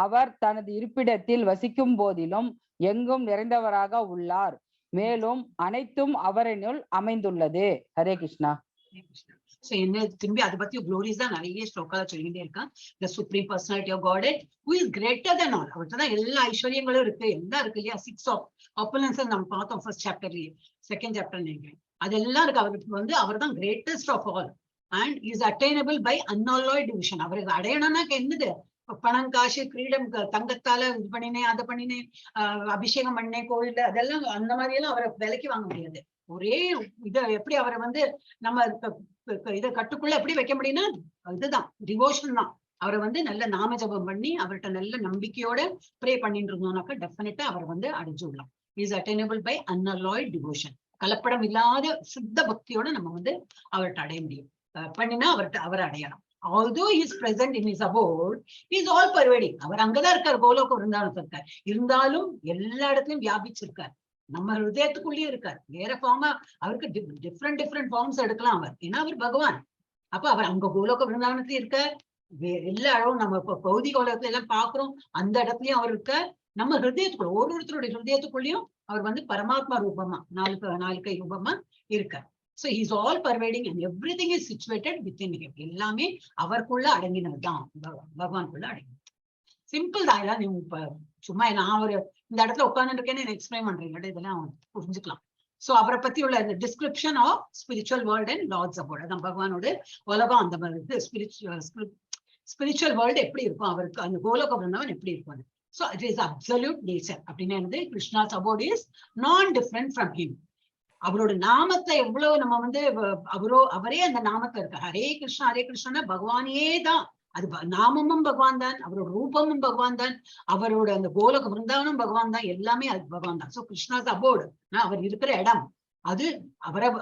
அவர் தனது இருப்பிடத்தில் வசிக்கும் போதிலும் எங்கும் நிறைந்தவராக உள்ளார். மேலும் அனைத்தும் அவரினுள் அமைந்துள்ளது. ஹரே கிருஷ்ணா. என்ன திரும்பி அதை பத்தி குளோரிஸ் தான் நிறைய ஸ்லோகால சொல்லிட்டே இருக்கான். The supreme personality of Godhead who is greater than all. அவர்கிட்ட தான் எல்லா ஐஸ்வர்யங்களும் இருக்கு, எல்லாம் இருக்கு இல்லையா. 6 of opulence நம்ம பார்த்தோம் ஃபர்ஸ்ட் சாப்டர்லயே, செகண்ட் சாப்டர் நினைக்கிறேன். அதெல்லாம் இருக்கு. அவருக்கு அவர் தான் greatest of all and is attainable by unalloyed division. அவருக்கு அடையணும்னா என்னது, பணம் காசு கிரீடம் தங்கத்தால இது பண்ணினேன் அதை பண்ணினேன் அபிஷேகம் பண்ணேன் கோயில்ல, அதெல்லாம் அந்த மாதிரி எல்லாம் அவரை விலைக்கு வாங்க முடியாது. ஒரே இத எப்படி அவரை நம்ம இதை கட்டுக்குள்ள எப்படி வைக்க முடியும்னா இதுதான் டிவோஷன் தான். அவரை நல்ல நாம ஜபம் பண்ணி அவர்கிட்ட நல்ல நம்பிக்கையோட ப்ரே பண்ணிட்டு இருந்தோம்னாக்கா டெஃபினட்டா அவர் அடைஞ்சுடலாம். Is attainable by unalloyed devotion. கலப்படம் இல்லாத சுத்த பக்தியோட நம்ம அவர்கிட்ட அடைய முடியும். பண்ணினா அவரை அடையலாம். Although he is present in his abode, he is all pervading. அவர் அங்கதான் இருக்கார், கோலோக விருந்தாவனத்துல இருக்கார். இருந்தாலும் எல்லா இடத்துலயும் வியாபிச்சிருக்கார். நம்ம ஹிருதயத்துக்குள்ளேயே இருக்கார். வேற ஃபார்மா அவருக்கு டிஃப்ரெண்ட் ஃபார்ம்ஸ் எடுக்கலாம் அவர், ஏன்னா அவர் பகவான். அப்ப அவர் அங்க கோலோக விருந்தாவனத்துல இருக்கார். எல்லா அளவும் நம்ம இப்ப பௌதிக உலகத்துல எல்லாம் பாக்குறோம், அந்த இடத்துலயும் அவர் இருக்கார். நம்ம ஹிருதயத்துக்குள்ள ஒருத்தருடைய ஹிருதயத்துக்குள்ளயும் அவர் பரமாத்மா ரூபமா நாலு கை ரூபமா இருக்கார். So he is all pervading and everything is situated within him. எல்லாமே அவருக்குள்ள அடங்கினதுதான், பகவானுக்குள்ள அடங்கினது. சிம்பிள் தான். நீ சும்மா நான் இந்த இடத்துல உட்கார்ந்து இருக்கேன்னு எக்ஸ்பிளைன் பண்றீங்க, இதெல்லாம் புரிஞ்சுக்கலாம். சோ அவரை பத்தி உள்ள description of spiritual world and lord's abode, அதான் பகவானோட உலகம். அந்த மாதிரி ஸ்பிரிச்சுவல் வேர்ல்டு எப்படி இருக்கும், அவருக்கு அந்த கோலோக விருந்தவன் எப்படி இருக்கும். So it is absolute nature. அப்படின்னா என்னது, கிருஷ்ணாஸ் அபோர்ட் இஸ் நான் டிஃபரெண்ட் ஃப்ரம் ஹிம். அவரோட நாமத்தை எவ்வளவு நம்ம அவரே அந்த நாமத்தை இருக்க ஹரே கிருஷ்ணா பகவானே தான். அது நாமமும் பகவான் தான், அவரோட ரூபமும் பகவான் தான், அவரோட அந்த கோலக விருந்தாவனும் பகவான் தான், எல்லாமே அது பகவான் தான். சோ கிருஷ்ணாஸ் அபோர்டு, அவர் இருக்கிற இடம் அது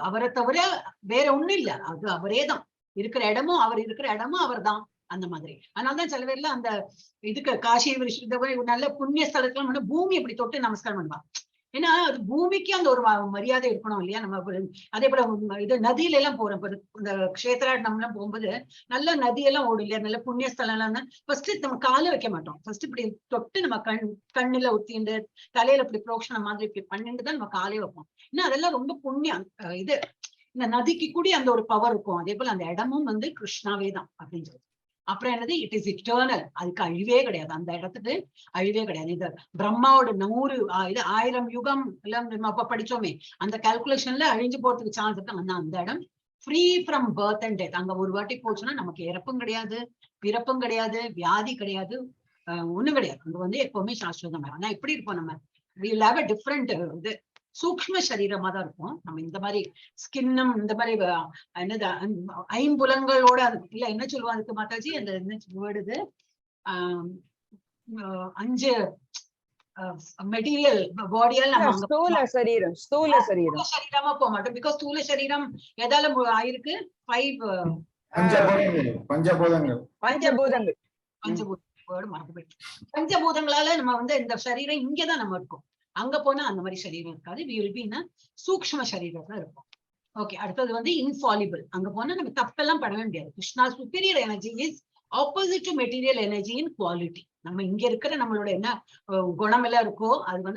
அவரை தவிர வேற ஒண்ணும் இல்ல, அது அவரே தான். இருக்கிற இடமும் அவர் தான், அந்த மாதிரி. அதனாலதான் சில பேர்ல அந்த இதுக்கு காசி நல்ல புண்ணிய ஸ்தலத்துல பூமி அப்படி தொட்டு நமஸ்காரம் பண்ணுவாங்க. ஏன்னா அது பூமிக்கு அந்த ஒரு மரியாதை இருக்கணும் இல்லையா. நம்ம அதே போல இது நதியில எல்லாம் போறோம், இந்த கஷேத்ராடனம் எல்லாம் போகும்போது நல்ல நதியெல்லாம் ஓடும் இல்லையா, நல்ல புண்ணிய ஸ்தலம் எல்லாம் ஃபர்ஸ்ட் நம்ம காலை வைக்க மாட்டோம். ஃபர்ஸ்ட் இப்படி தொட்டு நம்ம கண்ணுல ஊத்திண்டு தலையில இப்படி புரோக்ஷனம் மாதிரி இப்படி பண்ணிட்டு தான் நம்ம காலையை வைப்போம். ஏன்னா அதெல்லாம் ரொம்ப புண்ணியம். இது இந்த நதிக்கு கூடி அந்த ஒரு பவர் இருக்கும். அதே போல அந்த இடமும் கிருஷ்ணாவே தான் அப்படின்னு சொல்லி. அப்புறம் என்னது, இட் இஸ் இட்டர்னல். அதுக்கு அழிவே கிடையாது, அந்த இடத்துக்கு அழிவே கிடையாது. இது பிரம்மாவோட 1000 யுகம் எல்லாம் நம்ம அப்ப படிச்சோமே, அந்த கால்குலேஷன்ல அழிஞ்சு போறதுக்கு சான்ஸ் இருக்கு. அந்த இடம் free from birth and death. அங்க ஒரு வாட்டி போச்சுன்னா நமக்கு இறப்பும் கிடையாது, பிறப்பும் கிடையாது, வியாதி கிடையாது, ஒண்ணும் கிடையாது. அங்க எப்பவுமே சாஸ்வதமா. ஆனா எப்படி இருப்போம் நம்ம, we will have a different இது சூக்ஷ்ம சரீரமா தான் இருக்கும். நம்ம இந்த மாதிரி ஸ்கின்னும் இந்த மாதிரி என்னது ஐம்புலங்களோட இல்ல என்ன சொல்லுவாங்க அதுக்கு மாதாஜி, அந்த என்ன வேர்டு, 5 மெட்டீரியல் பாடியால் நம்ம ஸ்தூல சரீரமா போக மாட்டோம். பிகாஸ் ஸ்தூல சரீரம் எதால ஆயிருக்கு, 5 பஞ்சபூதங்கள் வேர்டு மறந்து போயிட்டு. பஞ்சபூதங்களால நம்ம இந்த சரீரம் இங்கதான் நம்ம இருக்கோம். அங்க போனா அந்த மாதிரி சரீரம் இருக்காது. we will be in a சூக்ஷ்ம சரீரத்துல இருக்கும். ஓகே, அடுத்தது இன்ஃபாலிபிள். அங்க போனா நம்ம தப்பெல்லாம் பண்ணவே முடியாது. Krishna superior energy is opposite to material energy in quality. நம்ம இங்க இருக்கிற நம்மளோட என்ன குணம் எல்லாம் இருக்கோ அது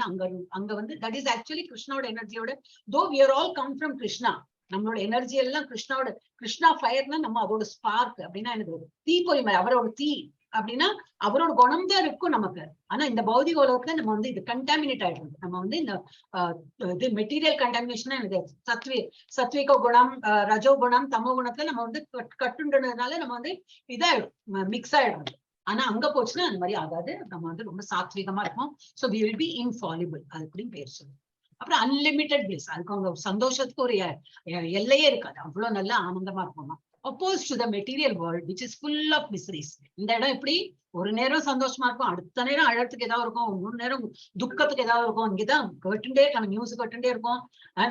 அங்க தட் இஸ் ஆக்சுவலி கிருஷ்ணாவோட எனர்ஜியோட. தோ we are all come from Krishna. நம்மளோட எனர்ஜி எல்லாம் கிருஷ்ணா ஃபயர்னா நம்ம அதோட ஸ்பார்க். அப்படின்னா எனக்கு தீப்பொறி மாதிரி அவரோட தீ அப்படின்னா அவரோட குணம் தான் இருக்கும் நமக்கு. ஆனா இந்த பௌதிக உலகத்துல நம்ம இது கண்டாமினேட் ஆயிடுறது. நம்ம இந்த இது மெட்டீரியல் கண்டாமினேஷன் எனக்கு சத்விக குணம், ரஜோ குணம், தமோ குணத்துல நம்ம கட்டுன்றதுனால நம்ம இதாயிடும், மிக்ஸ் ஆயிடும். ஆனா அங்க போச்சுன்னா அந்த மாதிரி ஆகாது. நம்ம ரொம்ப சாத்விகமா இருக்கும். So we will be infallible. அது அப்படின்னு பேர் சொல்லுவோம். அப்புறம் அன்லிமிட்டெட் பிளிஸ். அதுக்கு அவங்க சந்தோஷத்துக்கு ஒரு எல்லையே இருக்காது, அவ்வளவு நல்லா ஆனந்தமா இருக்கும். opposed to the material world which is full of miseries. இந்த இடம் எப்படி ஒரு நேரம் சந்தோஷமா இருக்கும், அடுத்த நேரம் அழறதுக்கு ஏதாவது இருக்கும், ஒரு நேரம் துக்கத்துக்கு ஏதாவது இருக்கும். இங்கதான் கேட்டுட்டே நம்ம நியூஸ் கேட்டுட்டே இருக்கோம்.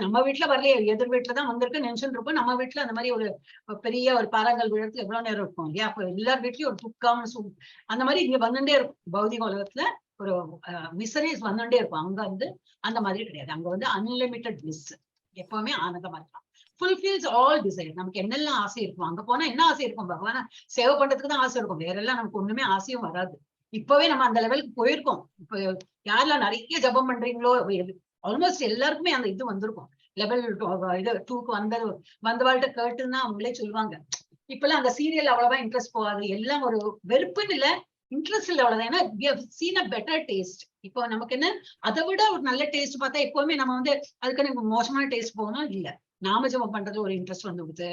நம்ம வீட்டுல வரலையே, எதிர் வீட்டுலதான் வந்திருக்கு நினைச்சுட்டு இருப்போம். நம்ம வீட்டுல அந்த மாதிரி ஒரு பெரிய ஒரு பாறாங்கல் விழறதுக்கு எவ்வளவு நேரம் இருக்கும் இல்லையா. அப்ப எல்லார் வீட்லயும் ஒரு துக்கம் அந்த மாதிரி இங்க வந்துட்டே இருக்கும். பௌதிக உலகத்துல ஒரு மிசரிஸ் வந்துட்டே இருக்கும். அங்க அந்த மாதிரி கிடையாது. அங்க அன்லிமிட்டெட் பிளிஸ், எப்பவுமே ஆனந்தமா இருக்கலாம். Fulfils all desire. நமக்கு என்னெல்லாம் ஆசை இருக்கும், அங்க போனா என்ன ஆசை இருக்கும், பகவான சேவை பண்றதுக்கு தான் ஆசை இருக்கும். வேற எல்லாம் நமக்கு ஒண்ணுமே ஆசையும் வராது. இப்பவே நம்ம அந்த லெவலுக்கு போயிருக்கோம். இப்ப யாரெல்லாம் நிறைய ஜபம் பண்றீங்களோ ஆல்மோஸ்ட் எல்லாருக்குமே அந்த இது வந்திருக்கும். லெவல் இது 2க்கு வந்தவாழ்கிட்ட கேட்டுன்னா அவங்களே சொல்லுவாங்க. இப்ப எல்லாம் அந்த சீரியல் அவ்வளவா இன்ட்ரெஸ்ட் போகாது. எல்லாம் ஒரு வெறுப்புன்னு இல்ல, இன்ட்ரெஸ்ட் இல்ல அவ்வளவுதான். ஏன்னா we have seen a better taste. இப்போ நமக்கு என்ன அதை விட ஒரு நல்ல டேஸ்ட் பார்த்தா எப்பவுமே நம்ம வந்து அதுக்கு மோசமான டேஸ்ட் போகணும் இல்ல. நாம ஜபம் பண்றது ஒரு இன்ட்ரெஸ்ட் வந்து கொடுத்து,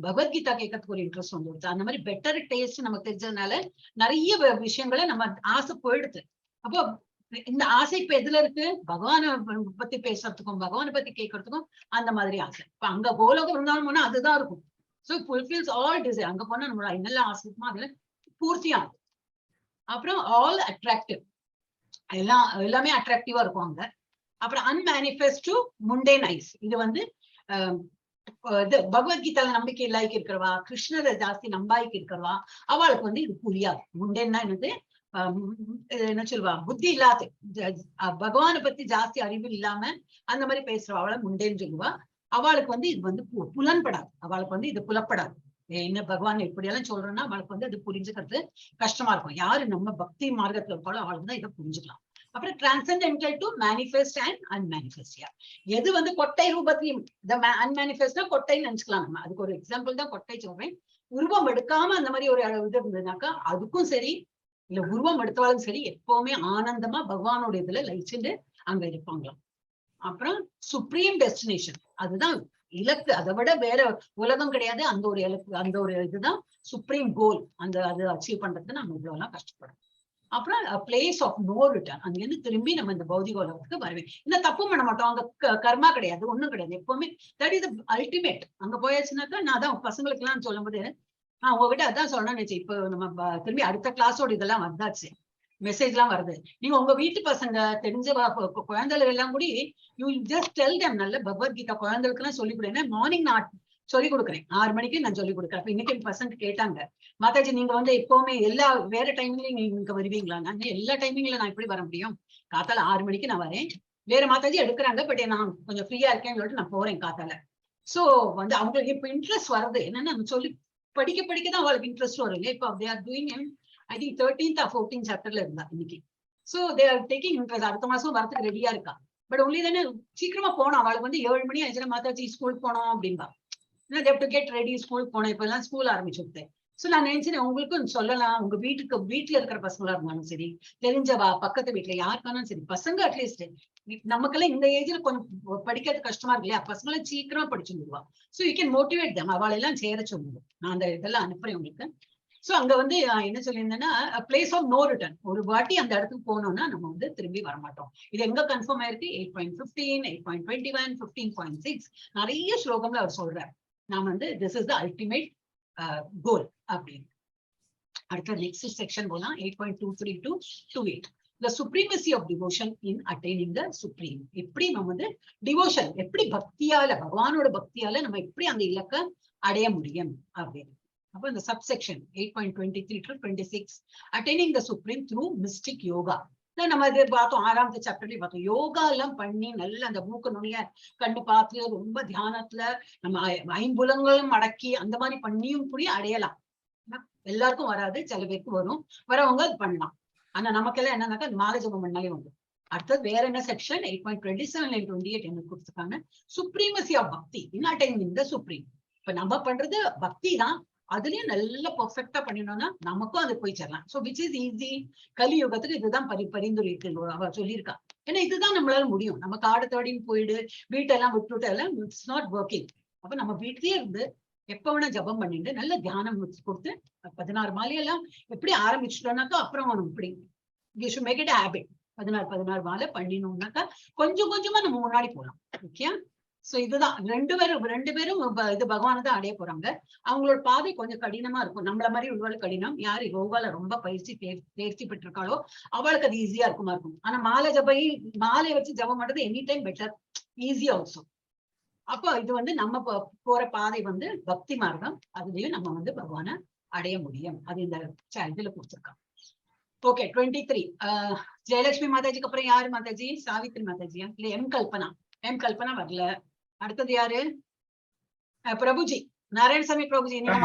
பகவத்கீதா கேட்கறதுக்கு ஒரு இன்ட்ரெஸ்ட் வந்து கொடுத்து, அந்த மாதிரி பெட்டர் டேஸ்ட் நமக்கு தெரிஞ்சதுனால நிறைய விஷயங்களை நம்ம ஆசை போயிடுது. அப்போ இந்த ஆசை இப்ப எதுல இருக்கு? பகவானை பத்தி பேசுறதுக்கும் பகவானை பத்தி கேட்கறதுக்கும் அந்த மாதிரி ஆசை. இப்ப அங்க கோலோகம் இருந்தாலும் போனா அதுதான் இருக்கும். So fulfils all desire. அங்க போனா நம்மளோட என்னெல்லாம் ஆசை இருக்குமோ அதுல பூர்த்தியாகும். அப்புறம் ஆல் அட்ராக்டிவ், எல்லாமே அட்ராக்டிவா இருக்கும் அங்க. அப்புறம் அன்மேனிஃபெஸ்ட் டு முண்டேனைஸ். இது வந்து இது பகவத்கீதால நம்பிக்கை இல்லாய்க்கு இருக்கிறவா, கிருஷ்ணரை ஜாஸ்தி நம்பாய்க்கு இருக்கிறவா, அவளுக்கு வந்து இது புரியாது. முண்டேன்னா என்னது? என்ன சொல்லுவா, புத்தி இல்லாத, பகவானை பத்தி ஜாஸ்தி அறிவு இல்லாம அந்த மாதிரி பேசுறவா அவளை முண்டேன்னு சொல்லுவா. அவளுக்கு வந்து இது வந்து புலன்படாது. அவளுக்கு வந்து இது புலப்படாது. என்ன பகவான் இப்படி எல்லாம் சொல்றோம்னா அவளுக்கு வந்து அது புரிஞ்சுக்கிறது கஷ்டமா இருக்கும். யாரு நம்ம பக்தி மார்க்கத்துல இருக்காளோ அவளுக்கு தான் இதை புரிஞ்சுக்கலாம். அப்புறம் transcendental to manifest and unmanifest. எது வந்து கொட்டை ரூபத்திலையும், அன்மேனிஃபெஸ்ட்னா கொட்டைன்னு நினைச்சுக்கலாம் நம்ம. அதுக்கு ஒரு எக்ஸாம்பிள் தான் கொட்டை சொல்றேன். உருவம் எடுக்காம அந்த மாதிரி ஒரு இது இருந்ததுனாக்கா அதுக்கும் சரி, இல்ல உருவம் எடுத்தாலும் சரி, எப்பவுமே ஆனந்தமா பகவானோட இதுல லயிச்சுட்டு அங்க இருப்பாங்களாம். அப்புறம் சுப்ரீம் டெஸ்டினேஷன், அதுதான் இலக்கு. அதை விட வேற உலகம் கிடையாது. அந்த ஒரு இலக்கு, அந்த ஒரு இதுதான் சுப்ரீம் கோல். அந்த அது அச்சீவ் பண்றதுக்கு நம்ம இவ்வளவு எல்லாம் கஷ்டப்படும். அப்புறம் பிளேஸ் ஆஃப் நோ ரிட்டர்ன், அங்க இருந்து திரும்பி நம்ம இந்த பௌதிக உலகத்துக்கு வருவேன். இந்த தப்பு பண்ண மாட்டோம். அங்க கர்மா கிடையாது, ஒண்ணும் கிடையாது. எப்பவுமே தட் இஸ் அல்டிமேட். அங்க போயாச்சுனாக்கா நான் தான் பசங்களுக்கு எல்லாம் சொல்லும் போது உங்ககிட்ட அதான் சொல்லணும்னு நினைச்சேன். இப்போ நம்ம திரும்பி அடுத்த கிளாஸோட இதெல்லாம் வந்தாச்சு, மெசேஜ் எல்லாம் வருது. நீங்க உங்க வீட்டு பசங்க தெரிஞ்ச குழந்தைகள் எல்லாம் கூட யூ ஜஸ்ட் டெல் தெம், நல்ல பகவத்கீதா குழந்தைகளுக்கு எல்லாம் சொல்லிக் கொடுங்க. மார்னிங் நான் சொல்லிக் கொடுக்குறேன், 6 மணிக்கு நான் சொல்லிக் கொடுக்குறேன். அப்ப இன்னைக்கு பசங்க கேட்டாங்க, மாதாஜி நீங்க வந்து எப்பவுமே எல்லா வேற டைமிங்லயும் நீங்க இங்க வருவீங்களா? நான் எல்லா டைமிங்ல நான் எப்படி வர முடியும்? காத்தால 6 மணிக்கு நான் வரேன். வேற மாதாஜி எடுக்கிறாங்க, பட் நான் கொஞ்சம் ஃப்ரீயா இருக்கேன்னு சொல்லிட்டு நான் போறேன் காத்தால. சோ வந்து அவங்களுக்கு இப்ப இன்ட்ரெஸ்ட் வருது. என்னன்னா நம்ம சொல்லி படிக்கதான் அவங்களுக்கு இன்ட்ரெஸ்ட் வரும் இல்லையா? இப்போ they are doing I think 13th or 14th சாப்டர்ல இருந்தா இன்னைக்கு. So they are taking interest. அடுத்த மாசம் வரதுக்கு ரெடியா இருக்கா. பட் ஒன்லி தானே சீக்கிரமா போனோம். அவளுக்கு வந்து 7 மணி ஆயிடுச்சுன்னா மாதாஜி ஸ்கூல் போனோம் அப்படின்பா. they have to get ready, school போனோம். இப்ப எல்லாம் ஸ்கூல் ஆரம்பிச்சுட்டேன். சோ நான் நினைச்சேன் உங்களுக்கும் சொல்லலாம். உங்க வீட்டுல இருக்கிற பசங்களா இருந்தாலும் சரி, தெரிஞ்சவா பக்கத்து வீட்டுல யாருக்கானாலும் சரி, பசங்க அட்லீஸ்ட் நமக்கெல்லாம் இந்த ஏஜ்ல கொஞ்சம் படிக்கிறது கஷ்டமா இருக்கு இல்லையா? பசங்களை சீக்கிரமா படிச்சுடுவா. சோ யூ கேன் மோட்டிவேட் தம். அவளை எல்லாம் சேர சொல்லுவோம். நான் அந்த இதெல்லாம் அனுப்புறேன் உங்களுக்கு. சோ அங்க வந்து என்ன சொல்லியிருந்தேன்னா பிளேஸ் ஆஃப் நோ ரிட்டர்ன். ஒரு வாட்டி அந்த இடத்துக்கு போனோம்னா நம்ம வந்து திரும்பி வரமாட்டோம். இது எங்க கன்ஃபார்ம் ஆயிருக்கு? 8.15, 8.21, 15.6 நிறைய ஸ்லோகம்ல அவர் சொல்றாரு. நான் வந்து this is the ultimate goal அப்படின்னு. அடுத்த நெக்ஸ்ட் செக்ஷன் போலாம். 8.23 to 28. The supremacy of devotion in attaining the supreme. எப்படி நம்ம வந்து டிவோஷன், எப்படி பக்தியால, பகவானோட பக்தியால நம்ம எப்படி அந்த இலக்க அடைய முடியும் அப்படின்னு. அப்போ இந்த subsection 8.23 to 26, attaining the supreme through mystic yoga. நம்ம இது பார்த்தோம், 6th சாப்டர்லயே பார்த்தோம். யோகா எல்லாம் பண்ணி நல்ல அந்த மூக்கு நுனிய கண்டு பார்த்து ரொம்ப தியானத்துல நம்ம 5 புலங்களும் அடக்கி அந்த மாதிரி பண்ணியும் கூட அடையலாம். எல்லாருக்கும் வராது, சில பேருக்கு வரும். வரவங்க அது பண்ணலாம். ஆனா நமக்கெல்லாம் என்னன்னாக்கா மாலை ஜபம் பண்ணாலே வந்து. அடுத்தது வேற என்ன செக்ஷன் 8.27 and 28 என்ன கொடுத்துருக்காங்க? சுப்ரீமசி ஆஃப் பக்தி இன் அட்டைனிங் தி சுப்ரீம். இப்ப நம்ம பண்றது பக்தி தான், அதுலயும் நல்லா பெர்ஃபெக்டா பண்ணினோம்னா நமக்கும் அது போய் சேரலாம். So which is easy. கலியுகத்துக்கு இதுதான் பரிந்துரைக்கு அவ சொல்லியிருக்கா. ஏன்னா இதுதான் நம்மளால முடியும். நம்ம காடு தேடின்னு போயிடு வீட்டெல்லாம் விட்டுட்டு எல்லாம் இட்ஸ் நாட் ஒர்க்கிங். அப்ப நம்ம வீட்லயே இருந்து எப்ப வேணா ஜபம் பண்ணிட்டு நல்ல தியானம் கொடுத்து 16 மாலையெல்லாம் எப்படி ஆரம்பிச்சுட்டோம்னாக்கா அப்புறம் இப்படி you should make it a habit. 16 மாலை பண்ணினோம்னாக்கா கொஞ்சம் கொஞ்சமா நம்ம முன்னாடி போகலாம். ஓகே. சோ இதுதான் ரெண்டு பேரும் இது பகவானை தான் அடைய போறாங்க. அவங்களோட பாதை கொஞ்சம் கடினமா இருக்கும். நம்மள மாதிரி உள்ளவள் கடினம். யாரு யோகால ரொம்ப தேர்ச்சி பெற்றிருக்காளோ அவளுக்கு அது ஈஸியா இருக்கும். ஆனா மாலை வச்சு ஜபம் பண்றது any time better, easy also. அப்போ இது வந்து நம்ம போற பாதை வந்து பக்தி மார்க்கம். அதுலயும் நம்ம வந்து பகவானை அடைய முடியும். அது இந்த இதுல கொடுத்துருக்காங்க. ஓகே. 23 ஜெயலட்சுமி மாதாஜிக்கு அப்புறம் யாரு மாதாஜி? சாவித்ரி மாதாஜியா இல்ல எம் கல்பனா வரல. அடுத்தது யாரு? பிரபுஜி, நாராயணசாமி பிரபுஜி. நீங்க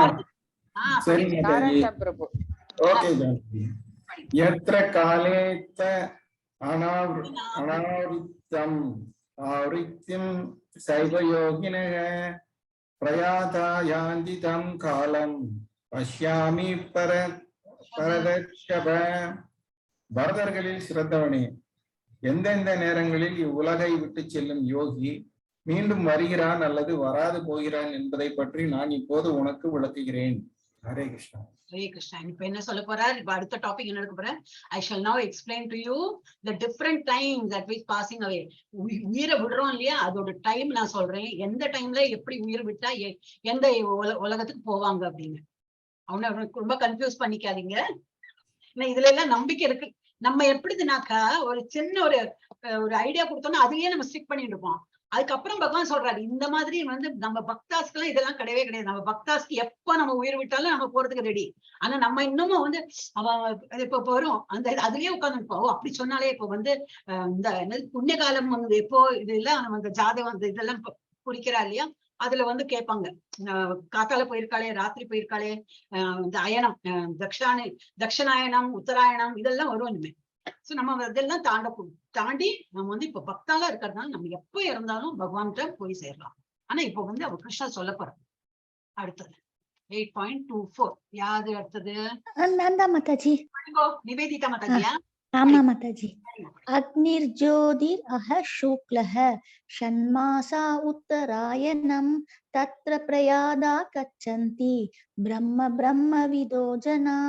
यत्र कालेत अनावृत्तम् आवृत्तिं सैव योगिनः प्रयाता यान्ति तं कालं पश्यामि பரதர்ஷப. பரதர்களில் சிறந்தவனே, எந்தெந்த நேரங்களில் இவ்வுலகை விட்டு செல்லும் யோகி மீண்டும் வருகிறான் அல்லது வராது போகிறான் என்பதை பற்றி நான் இப்போது உனக்கு விளக்குகிறேன். ஹரே கிருஷ்ணா. ஹரே கிருஷ்ணா. இப்ப என்ன சொல்ல போறார்? இப்ப அடுத்த டாபிக் என்ன எடுக்க போறேன்? I shall now explain to you the different times that we passing away. உயிரை விடுறோம் இல்லையா, அதோட டைம் நான் சொல்றேன். எந்த டைம்ல எப்படி உயிர் விட்டா எந்த உலகத்துக்கு போவாங்க அப்படின்னு. அவனை ரொம்ப கன்ஃபியூஸ் பண்ணிக்காதீங்க. இதுல எல்லாம் நம்பிக்கை இருக்கு. நம்ம எப்படிதுனாக்கா ஒரு சின்ன ஒரு ஐடியா கொடுத்தோம்னா அதுலயே நம்ம ஸ்டிக் பண்ணிட்டு இருப்போம். அதுக்கப்புறம் பகவான் சொல்றாரு, இந்த மாதிரி நம்ம பக்தாஸ்க்கு இதெல்லாம் கிடையவே கிடையாது. நம்ம பக்தாஸ்க்கு எப்ப நம்ம உயிர் விட்டாலும் நம்ம போறதுக்கு ரெடி. ஆனா நம்ம இன்னமும் அவன் இப்ப வரும் அந்த அதுலயே உட்கார்ந்து அப்படி சொன்னாலே இப்ப இந்த புண்ணிய காலம் எப்போ இதெல்லாம் நம்ம இந்த ஜாதகம் இதெல்லாம் குறிக்கிறா இல்லையா, அதுல கேட்பாங்க, காத்தால போயிருக்காளே, ராத்திரி போயிருக்காளே, இந்த அயனம், தட்சிணாயனம், உத்தராயணம் இதெல்லாம் வரும் இனிமே. சோ நம்ம இதெல்லாம் தாண்டி நம்ம இப்ப பக்தாலா இருக்கிறதுனால நம்ம எப்ப இறந்தாலும் பகவான்கிட்ட போய் சேரலாம். ஆனா இப்ப அவர் கிருஷ்ணா சொல்ல போற அடுத்தது 8.24 யாது அடுத்தது மாதாஜி. நிவேதிதா மாதாஜியா? ஆமா மாதாஜி. அக்னிர்ஜோதிர் அஹ சுக்லஹ ஷண்மாசா உத்தராயணம் தத்ர பிரயாதா கச்சந்தி பிரம்ம பிரம்ம விதோஜனா.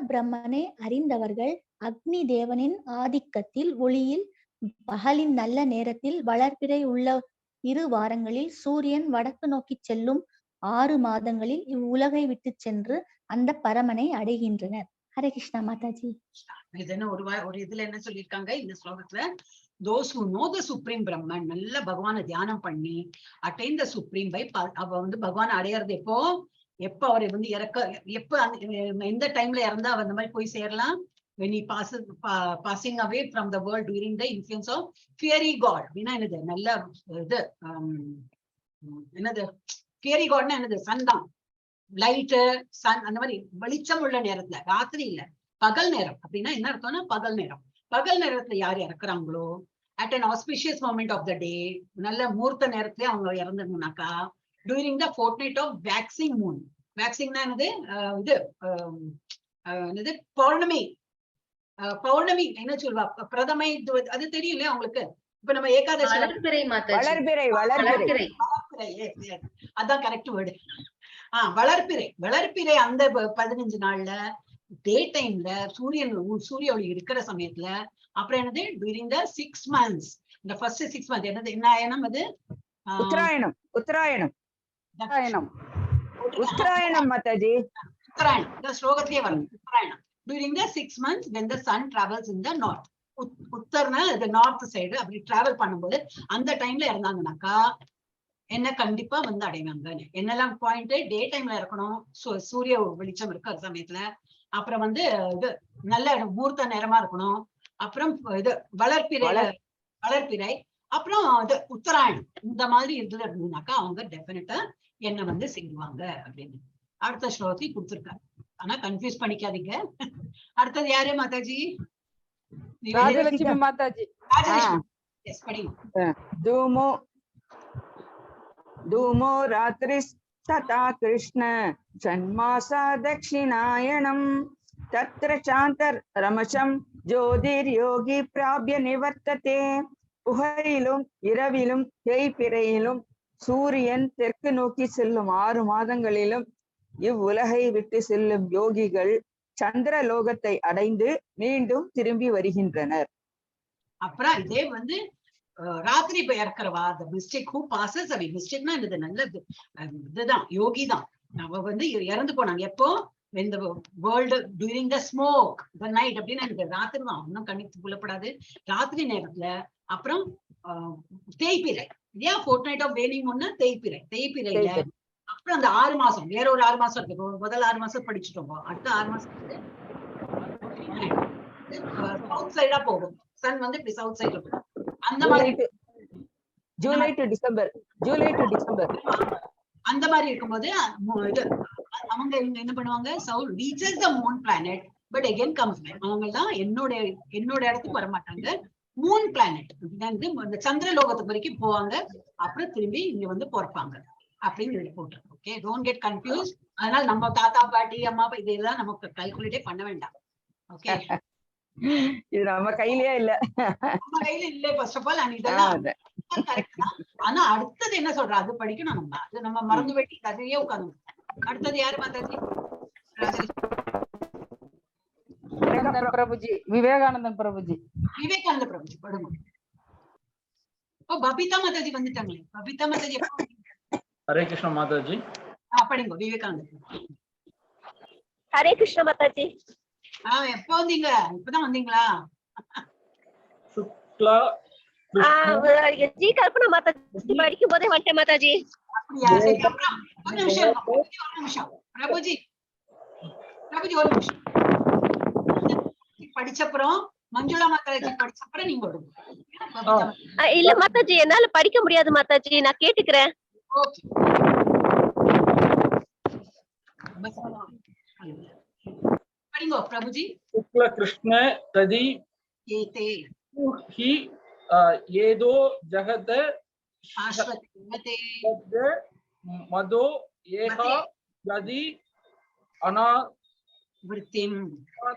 பிரம்மனை அறிந்தவர்கள் அக்னி தேவனின் ஆதிக்கத்தில் ஒளியில் பகலின் நல்ல நேரத்தில் வளர்பிறை உள்ள 2 வாரங்களில் சூரியன் வடக்கு நோக்கி செல்லும் 6 மாதங்களில் இவ்வுலகை விட்டு சென்று அந்த பரமனை அடைகின்றனர். ஹரே கிருஷ்ணா மாதாஜி. ஒரு இதுல என்ன சொல்லியிருக்காங்க இந்த ஸ்லோகத்துல, those who know the supreme Brahman, நல்ல பகவானை தியானம் பண்ணி attain the supreme by அவ பகவானை அடையிறது எப்ப அவர் எப்ப எந்த டைம்ல இறந்தா அவர் அந்த மாதிரி போய் சேரலாம்? when he passing away from the world during the influence of fiery god. அப்படின்னா என்னது? நல்ல இது என்னது fiery godனா என்னது? சன் தான். லைட்டு சன் அந்த மாதிரி வெளிச்சம் உள்ள நேரத்துல, ராத்திரி இல்ல பகல் நேரம். அப்படின்னா என்ன அர்த்தம்னா பகல் நேரம். பகல் நேரத்துல யார் இறக்குறாங்களோ at an auspicious moment of the day, நல்ல மூர்த்த நேரத்துல அவங்க இறந்துனாக்கா during the fortnight of waxing moon. waxingனா என்னது? இது என்னது? பௌர்ணமி. பௌர்ணமி என்ன சொல்வா? பிரதமை, அது தெரியும் இல்லையா உங்களுக்கு? இப்ப நம்ம ஏகாதசி அதான் கரெக்ட் வேர்டு. வளர்ப்பிறை அந்த 15 நாள்ல டே டைம்ல சூரிய ஒளி இருக்கிற சமயத்துல. அப்புறம் என்னது? during the 6 months, இந்த ஃபர்ஸ்ட் 6 months என்னது? என்ன ஆயனம் அது? உத்தராயணம் மாதாஜி. உத்தராயணம் இந்த ஸ்லோகத்திலே வரும். உத்தராயணம் during the 6 months when the sun travels in the north. உத்தர்னா the north side. அப்படி டிராவல் பண்ணும்போது அந்த டைம்ல இறந்தாங்கனாக்கா என்ன கண்டிப்பா அடைவாங்க. என்னெல்லாம் பாயிண்ட்? டே டைம்ல இருக்கணும், சூரிய வெளிச்சம் இருக்கிற சமயத்துல. அப்புறம் இது நல்ல மூர்த்த நேரமா இருக்கணும். அப்புறம் இது வளர்ப்பிறை. அப்புறம் இது உத்தராயணம். இந்த மாதிரி இருந்ததுனாக்கா அவங்க டெஃபினட்டா என்ன செய்வாங்க அப்படின்னு அடுத்த ஸ்லோகத்தை கொடுத்திருக்காங்க. ஆனா கன்ஃபியூஸ் பண்ணிக்காதீங்க. அடுத்தது யாரு மாதாஜி? ராஜலட்சுமி மாதாஜி. எஸ் படிங்க. धूमो रात्रिस्तथा कृष्ण षण्मासा दक्षिणायनम् तत्र चान्तरमशं ज्योतिर्योगी प्राप्य निवर्तते. புகையிலும் இரவிலும் தேய்பிறையிலும் சூரியன் தெற்கு நோக்கி செல்லும் 6 மாதங்களிலும் இவ்வுலகை விட்டு செல்லும் யோகிகள் சந்திரலோகத்தை அடைந்து மீண்டும் திரும்பி வருகின்றனர். அப்புறம் இதே ராத்திரி போய் இறக்குறவா the mystic who passes away. மிஸ்டேக்னா என்னது? நல்லது இதுதான், யோகி தான். அவ இறந்து போனாங்க எப்போ? when the world during the smoke the night. அப்படின்னா எனக்கு ராத்திரி தான், இன்னும் கண்ணுக்கு புலப்படாது, ராத்திரி நேரத்துல. அப்புறம் தேய்பிறை இல்லையா? fortnight of waning ஒண்ணு தேய்பிறையில. அப்புறம் அந்த 6 மாசம், வேற ஒரு 6 மாசம் இருக்கு. முதல் 6 மாசம் படிச்சுட்டோம். அடுத்த 6 மாசம் சவுத் சைடா போகும். சன் இப்படி சவுத் சைட்ல போகும். அந்த மாதிரி ஜூலை டு டிசம்பர் அந்த மாதிரி இருக்கும்போது அவங்க என்ன பண்ணுவாங்க? South reaches the moon planet but again comes back. அவங்க எல்லாம் என்னோட இடத்துக்கு வரமாட்டாங்க. மூன் பிளானட் இந்த சந்திரலோகத்துக்கு வரைக்கும் போவாங்க, அப்புறம் திரும்பி இங்க வந்து பிறப்பாங்க அப்படின்னு போட்டிருக்கு. Okay, don't get confuse. அதனால நம்ம தாத்தா பாட்டி அம்மா அப்பா இதெல்லாம் நமக்கு கால்குலேட்டே பண்ண வேண்டாம். ஓகே, இது நம்ம கையிலேயே இல்ல, நம்ம கையில இல்ல ஃபர்ஸ்ட் ஆஃப் ஆல். அண்ட் இதெல்லாம் கரெக்ட் தான். ஆனா அடுத்தது என்ன சொல்றா அது படிக்கணும் நம்ம. அது நம்ம மறந்து வெட்டி கதையே உட்காந்து. அடுத்தது யாரு மாதாஜி? பிரபுஜி, விவேகானந்தன் பிரபுஜி. விவேகானந்த பிரபுஜி படுங்க. ஓ, பபிதா மாதாஜி வந்துட்டாங்களே. பபிதா மாதாஜி ஹரே கிருஷ்ண மாதாஜி. படிங்க விவேகானந்த. ஹரே கிருஷ்ண மாதாஜி. எப்ப வந்தீங்க? இப்பதான் வந்தீங்களா? சுக்லா ஜி கல்பனா மாதாஜி படிக்கும் போதே வந்துட்டேன் மாதாஜி. அப்படியா? சரி, அப்புறம் ஒரு நிமிஷம் பிரபுஜி ஒரு நிமிஷம். படிச்சப்புறம் மஞ்சுளா மாதாஜி படிச்சப்புறம் நீங்க வருங்க. இல்ல மாதாஜி, என்னால படிக்க முடியாது மாதாஜி, நான் கேட்டுக்கிறேன். ஓகே, படிங்க பிரபுஜி. சுக்ல கிருஷ்ண ததி ஏதே ஹி ஏதோ ஜகத ஆஸ்வதே மதோ ஏகா யதி அனா விருத்திம்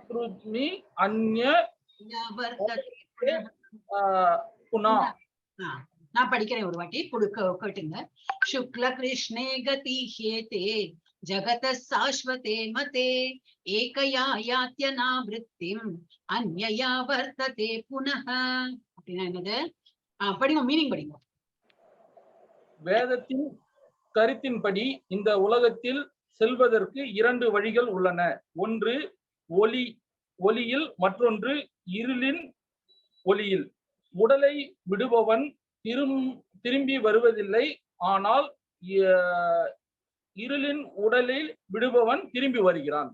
த்ருஜ்மி அன்ய புனா. நான் படிக்கிறேன் ஒரு வாட்டி, கேட்டுங்க. சுக்ல கிருஷ்ணே கதி ஹேதே ஜகத சாஸ்வதே மதே ஏகயா யாத்யனா விருத்திம் அன்யயா வர்த்ததே புனஹ. அப்படின்னா என்னது? படிங்க, மீனிங் படிங்க. வேதத்தின் கருத்தின்படி இந்த உலகத்தில் செல்வதற்கு 2 வழிகள் உள்ளன. ஒன்று ஒளியில், மற்றொன்று இருளின் ஒளியில். உடலை விடுபவன் திரும்பி வருவதில்லை, ஆனால் இருளின் உடலில் விடுபவன் திரும்பி வருகிறான்.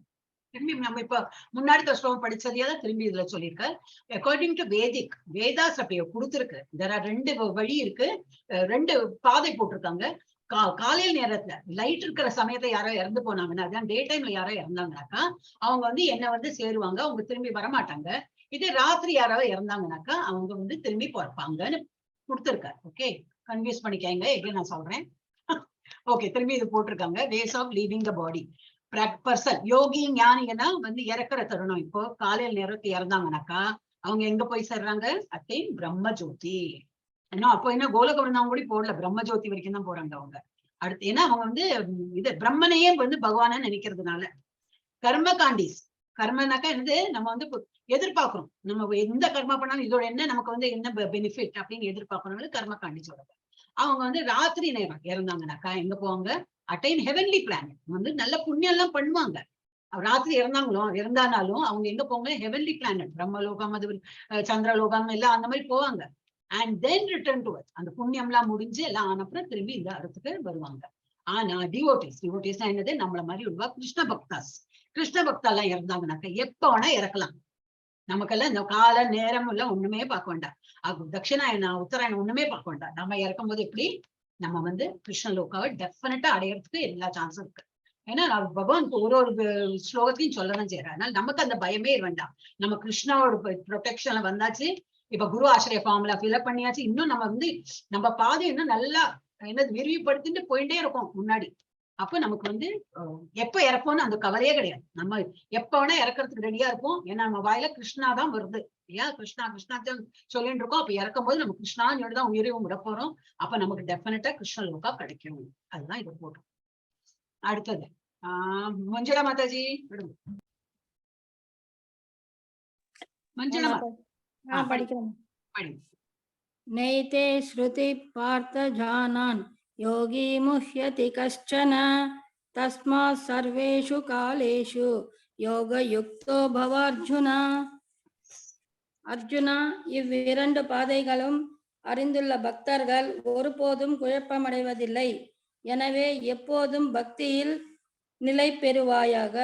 திரும்பி நம்ம இப்ப முன்னாடி ஸ்லோகம் படிச்சதையாதான் திரும்பி இதுல சொல்லியிருக்க. அக்கார்டிங் டு வேதாஸ் அப்படி கொடுத்திருக்கு. இதர 2 வழி இருக்கு, 2 பாதை போட்டிருக்காங்க. காலையில் நேரத்துல லைட் இருக்கிற சமயத்தை யாரோ இறந்து போனாங்கன்னா, அதான் டே டைம்ல யாரோ இறந்தாங்கனாக்கா அவங்க வந்து என்ன வந்து சேருவாங்க, அவங்க திரும்பி வரமாட்டாங்க. இதே ராத்திரி யாராவது இறந்தாங்கனாக்கா அவங்க வந்து திரும்பி பிறப்பாங்கன்னு கொடுத்திருக்காரு. ஓகே, கன்ஃபியூஸ் பண்ணிக்காங்க, எங்க நான் சொல்றேன். ஓகே, திரும்பி இது போட்டிருக்காங்க. Ways of leaving the body. Person யோகி ஞானிங்கன்னா வந்து இறக்குற தருணம். இப்போ காலையில் நேரத்தை இறந்தாங்கனாக்கா அவங்க எங்க போய் சேர்றாங்க? அட்டைன் பிரம்ம ஜோதி. ஏன்னா அப்போ என்ன கோலகவர்ணம் கூட போடல, பிரம்ம ஜோதி வரைக்கும் தான் போறாங்க அவங்க. அடுத்து ஏன்னா அவங்க வந்து இது பிரம்மனையே வந்து பகவான நினைக்கிறதுனால. கர்ம காண்டிஸ், கர்மனாக்கா என்னது? நம்ம வந்து எதிர்பார்க்கிறோம், நம்ம எந்த கர்மா பண்ணாலும் இதோட என்ன நமக்கு வந்து என்ன பெனிஃபிட் அப்படின்னு எதிர்பார்க்கறவங்க கர்ம காண்டிஸ் சொல்றாங்க. அவங்க வந்து ராத்திரி நேரம் இறந்தாங்கனாக்கா எங்க போவாங்க? Attain heavenly planet. வந்து நல்ல புண்ணியம் எல்லாம் பண்ணுவாங்க. ராத்திரி இருந்தானாலும் அவங்க எங்க போவாங்க? ஹெவன்லி பிளானட், பிரம்மலோகம், அது சந்திரலோகம் எல்லாம் அந்த மாதிரி போவாங்க. அண்ட் தென் ரிட்டர்ன் டு அர்த். அந்த புண்ணியம் எல்லாம் முடிஞ்சு எல்லாம் ஆனப்புறம் திரும்பி இந்த அர்த்துக்கு வருவாங்க. ஆனா டிவோட்டிஸ்னா என்னது? நம்மள மாதிரி உள்ள கிருஷ்ண பக்தா எல்லாம் இறந்தாங்கனாக்கா எப்ப வேணா இறக்கலாம். நமக்கெல்லாம் இந்த கால நேரம் எல்லாம் ஒண்ணுமே பார்க்க வேண்டாம். தட்சிணாயனம் உத்தராயணம் ஒண்ணுமே பார்க்க வேண்டாம். நம்ம இறக்கும் போது எப்படி நம்ம வந்து கிருஷ்ண லோகாவை டெஃபினட்டா அடையறதுக்கு எல்லா சான்ஸும் இருக்கு. ஏன்னா பகவான் ஒரு ஸ்லோகத்தையும் சொல்லதான் செய்யறாரு. அதனால நமக்கு அந்த பயமே வேண்டாம். நம்ம கிருஷ்ணாவோட ப்ரொடெக்ஷன்ல வந்தாச்சு. இப்ப குரு ஆசிரிய ஃபார்முலா ஃபில்அப் பண்ணியாச்சு. இன்னும் நம்ம வந்து நம்ம பாதை இன்னும் நல்லா என்னது விரிவுபடுத்திட்டு போயிட்டே இருக்கோம் முன்னாடி. அப்ப நமக்கு வந்து எப்ப இறப்போம்னு அந்த கவலையே கிடையாது. நம்ம எப்ப வேணா இறக்குறதுக்கு ரெடியா இருப்போம். ஏன்னா நம்ம வாயில கிருஷ்ணா தான் வருது இல்லையா? கிருஷ்ணா தான் சொல்லிட்டு இருக்கோம். அப்ப இறக்கும் போது நம்ம கிருஷ்ணான்னு தான் உயிரையும் விட போறோம். அப்ப நமக்கு டெஃபினட்டா கிருஷ்ண லோகா கிடைக்கும். அதுதான் இது போட்டோம். அடுத்தது மஞ்சுளா மாதாஜி விடுங்க. மஞ்சுளா படிக்கிறேன். நைதே ஸ்ருதி பார்த்த ஜானான் யோகி முஹ்யதி கஷ்சன தஸ்மாத் சர்வேஷு காலேஷு யோக யுக்தோ பவ அர்ஜுனா. அர்ஜுனா, இவ்விரண்டு பாதைகளும் அறிந்துள்ள பக்தர்கள் ஒருபோதும் குழப்பமடைவதில்லை. எனவே எப்போதும் பக்தியில் நிலை பெறுவாயாக.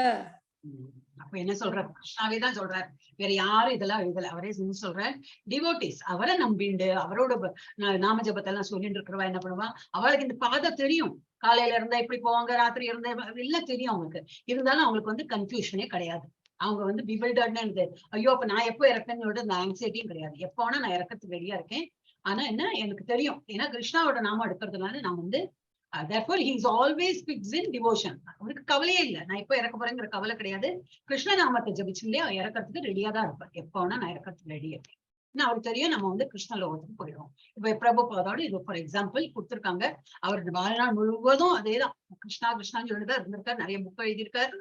அப்ப என்ன சொல்றாரு? கிருஷ்ணாவே தான் சொல்றாரு, வேற யாரும் இதெல்லாம் எழுதல. அவரே சொல்றாரு. டிவோட்டிஸ் அவரை நம்பிண்டு அவரோட நாம ஜபத்தெல்லாம் சொல்லிட்டு இருக்கிறவா என்ன பண்ணுவா? அவளுக்கு இந்த பாதை தெரியும். காலையில இருந்தா எப்படி போவாங்க, ராத்திரி இருந்தா எல்லாம் தெரியும் அவங்களுக்கு. இருந்தாலும் அவங்களுக்கு வந்து கன்ஃபியூஷனே கிடையாது. அவங்க வந்து பிபில்டர்ன்னு ஐயோ அப்ப நான் எப்போ இறக்கேன்னு அந்த ஆங்ஸைட்டியும் கிடையாது. எப்போனா நான் இறக்கிறதுக்கு ரெடியா இருக்கேன். ஆனா என்ன எனக்கு தெரியும், ஏன்னா கிருஷ்ணாவோட நாமம் எடுக்கிறதுனால நான் வந்து therefore he is always fixed in devotion. அவருக்கு கவலையே இல்லை, நான் எப்போ இறக்க போறேங்கிற கவலை கிடையாது. கிருஷ்ண நாமத்தை ஜபிச்சு இல்லையா இறக்கிறதுக்கு ரெடியா தான் இருப்பேன். எப்போனா நான் இறக்கிறதுக்கு ரெடியா இருக்கேன். அவருக்கு தெரியும் நம்ம வந்து கிருஷ்ண லோகத்துக்கு போயிடுவோம். இப்ப பிரபுபாதோட இது ஃபார் எக்ஸாம்பிள் கொடுத்துருக்காங்க. அவர் வாழ்நாள் முழுவதும் அதேதான் கிருஷ்ணா கிருஷ்ணான்னு சொல்லிட்டு இருந்திருக்காரு. நிறைய புக் எழுதியிருக்காரு.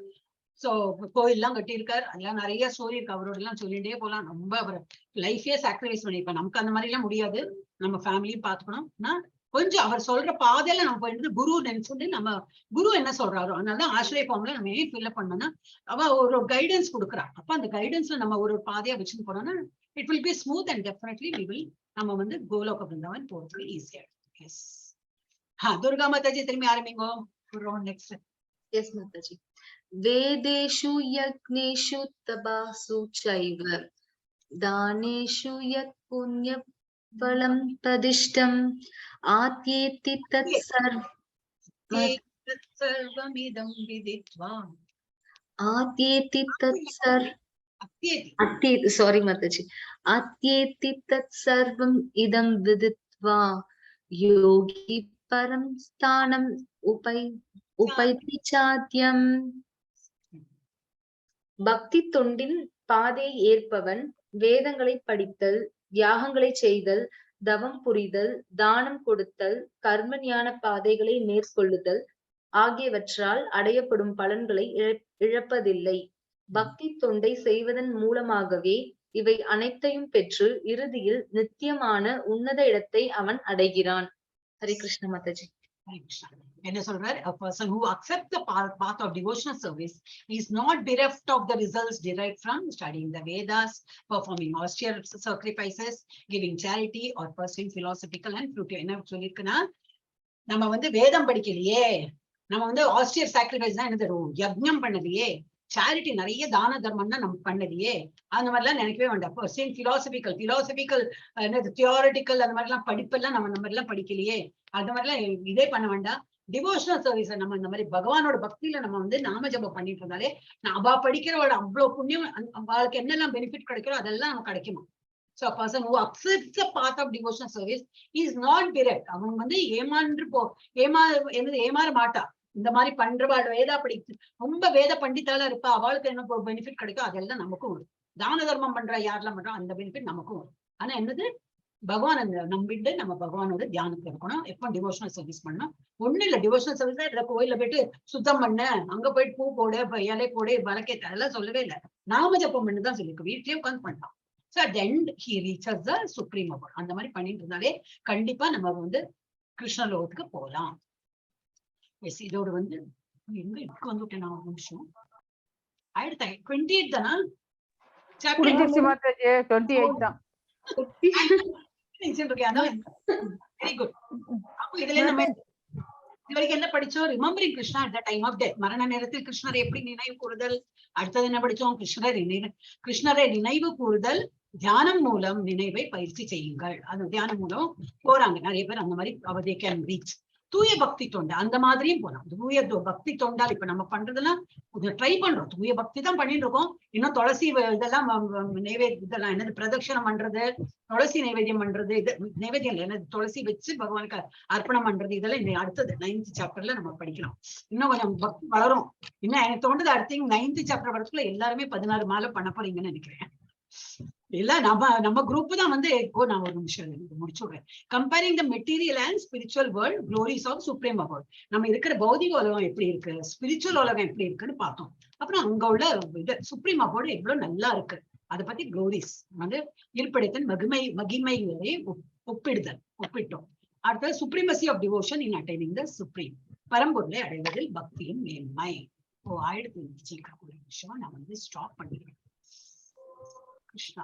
சோ கோயில் எல்லாம் கட்டியிருக்காரு. அதெல்லாம் நிறைய ஸ்டோரி இருக்கு அவரோட எல்லாம் சொல்லிட்டே போலாம். ரொம்ப அவர் லைஃபே சாக்ரிஃபைஸ் பண்ணிருப்பார். நமக்கு அந்த மாதிரி எல்லாம் முடியாது, நம்ம ஃபேமிலியும் பாத்துக்கணும். கொஞ்சம் அவர் சொல்ற பாதையில நம்ம போயிட்டு குரு நினைச்சுட்டு நம்ம குரு என்ன சொல்றாரோ அதனாலதான் ஆசிரிய ஃபார்ம்ல நம்ம ஏன் ஃபில்அப் பண்ணோம்னா அவ ஒரு கைடன்ஸ் கொடுக்குறா. அப்ப அந்த கைடன்ஸ்ல நம்ம ஒரு பாதையா வச்சுட்டு போனோம்னா it will be smooth and definitely we will நம்ம வந்து கோலோக பிருந்தாவன் போறதுக்கு ஈஸியா இருக்கும். எஸ் துர்கா மாதாஜி திரும்பி ஆரம்பிங்கோ. நெக்ஸ்ட். எஸ் மாதாஜி. வேதேஷு யக்ஞேஷு தபாசு சைவ தானேஷு யத் புண்ய பலம் ததிஷ்டம் ஆத்யேதி தத் சர்வமிதம் விதித்வா ஆத்யேதி தத் சாரி மாதாஜி. ஆத்யேதி தத் சர்வம் இதம் விதித்வா யோகி பரம் ஸ்தானம் உபைதி சாத்யம். பக்தி தொண்டின் பாதையை ஏற்பவன் வேதங்களை படித்தல், யாகங்களை செய்தல், தவம் புரிதல், தானம் கொடுத்தல், கர்ம ஞான பாதைகளை மேற்கொள்ளுதல் ஆகியவற்றால் அடையப்படும் பலன்களை இழப்பதில்லை. பக்தி தொண்டை செய்வதன் மூலமாகவே இவை அனைத்தையும் பெற்று இறுதியில் நித்தியமான உன்னத இடத்தை அவன் அடைகிறான். ஹரே கிருஷ்ண மாதாஜி. என்ன சொல்றார்? A person who accepts the path of devotional service is not bereft of the results derived from studying the Vedas, performing austere sacrifices, giving charity or pursuing philosophical and fruitive. என்ன சொல்லிருக்குன்னா நம்ம வந்து வேதம் படிக்கலையே, நம்ம வந்து ஆஸ்டியர் சாக்ரிஃபைஸ் தான் என்ன தருவோம், யஜ்ஞம் பண்ணலையே, சேரிட்டி நிறைய தான தர்மம்னா நம்ம பண்ணலையே, அந்த மாதிரிலாம் நினைக்கவே வேண்டாம். பர்சிங் பிலாசபிக்கல் என்னது தியோரிட்டிக்கல் அந்த மாதிரிலாம் படிப்பெல்லாம் நம்ம இந்த மாதிரிலாம் படிக்கலையே, அந்த மாதிரிலாம் இதே பண்ண வேண்டாம். டிவோஷனல் சர்வீஸ் நம்ம இந்த மாதிரி பகவானோட பக்தியில நம்ம வந்து நாம ஜபம் பண்ணிட்டு இருந்தாலே அவ படிக்கிறவளோட அவ்வளவு புண்ணியம், அவளுக்கு என்னெல்லாம் பெனிஃபிட் கிடைக்கிறோ அதெல்லாம் நமக்கு கிடைக்குமா. So a person who accepts the path of devotional service is not direct. அவன் வந்து ஏமாற மாட்டா. இந்த மாதிரி பண்றவாள் வேதா படித்து ரொம்ப வேத பண்டித்தால இருப்பா, அவளுக்கு என்ன பெனிஃபிட் கிடைக்கும் அதெல்லாம் நமக்கும் வரும். தான தர்மம் பண்றா யாரெல்லாம் பண்றோம் அந்த பெனிஃபிட் நமக்கும் வரும். ஆனா என்னது பகவான் நம்பிட்டு நம்ம பகவானோட தியானத்துல இருக்கணும். எப்ப டிவோஷனல் சர்வீஸ் பண்ணணும் ஒண்ணு இல்ல. டிவோஷனல் சர்வீஸ் கோயில போயிட்டு சுத்தம் பண்ண, அங்க போயிட்டு பூ போடு, இலை போடு, வழக்கேத்த அதெல்லாம் சொல்லவே இல்லை. நாம ஜப்பம் பண்ணுதான் சொல்லிருக்கு. வீட்லயே உட்காந்து பண்ணலாம். So at the end he reaches the supreme abode. அந்த மாதிரி பண்ணிட்டு இருந்தாலே கண்டிப்பா நம்ம வந்து கிருஷ்ண லோகத்துக்கு போகலாம். இதோட வந்து எங்க இதுக்கு வந்துட்டேன் நான் ஒரு நிமிஷம். ஆயிடுத்த 28 தானா? Very good. அப்போ இதுல நம்ம இது வரைக்கும் என்ன படிச்சோம்? Remembering Krishna at the time of death. மரண நேரத்தில் கிருஷ்ணரை எப்படி நினைவு கூறுதல். அடுத்தது என்ன படிச்சோம்? கிருஷ்ணரை நினைவு கூறுதல், தியானம் மூலம் நினைவை பயிற்சி செய்யுங்கள். அந்த தியானம் மூலம் போறாங்க நிறைய பேர். அந்த மாதிரி they can reach. தூய பக்தி தொண்டு அந்த மாதிரியும் போலாம். தூய பக்தி தொண்டால் இப்ப நம்ம பண்றதெல்லாம் ட்ரை பண்றோம். தூய பக்தி தான் பண்ணிட்டு இருக்கோம். இன்னும் துளசி இதெல்லாம் இதெல்லாம் என்னது பிரதட்சணம் பண்றது, துளசி நைவேத்தியம் பண்றது, இது நைவேத்தியம் இல்லை என்னது துளசி வச்சு பகவானுக்கு அர்ப்பணம் பண்றது, இதெல்லாம் இந்த அடுத்தது 9th சாப்டர்ல நம்ம படிக்கலாம். இன்னும் கொஞ்சம் பக்தி வளரும். இன்னும் எனக்கு தோணுது அடுத்த 9th சாப்டர் வரதுக்குள்ள எல்லாருமே 16 மாலை பண்ண போறீங்கன்னு நினைக்கிறேன். இல்ல நம்ம குரூப் தான் வந்து நான் ஒரு நிமிஷம் முடிச்சுடுறேன். Comparing the material and spiritual world, glories of supreme abode. நம்ம இருக்கிற பௌதிக உலகம் எப்படி இருக்கு, ஸ்பிரிச்சுவல் உலகம் எப்படி இருக்குன்னு பார்த்தோம். அப்புறம் அங்க உள்ள இது சுப்ரீம் அபோர்ட் எவ்வளவு நல்லா இருக்கு அதை பத்தி க்ளோரிஸ் வந்து இருப்பிடத்தின் மகிமைகளை ஒப்பிட்டோம். அடுத்தது supremacy of devotion in attaining the supreme, பரம்பொருளை அடைவதில் பக்தியின் மேன்மை. ஆயிடுத்து சீக்கிரம் ஒரு நிமிஷம் நான் வந்து ஸ்டாப் பண்ணிடுறேன். Krishna,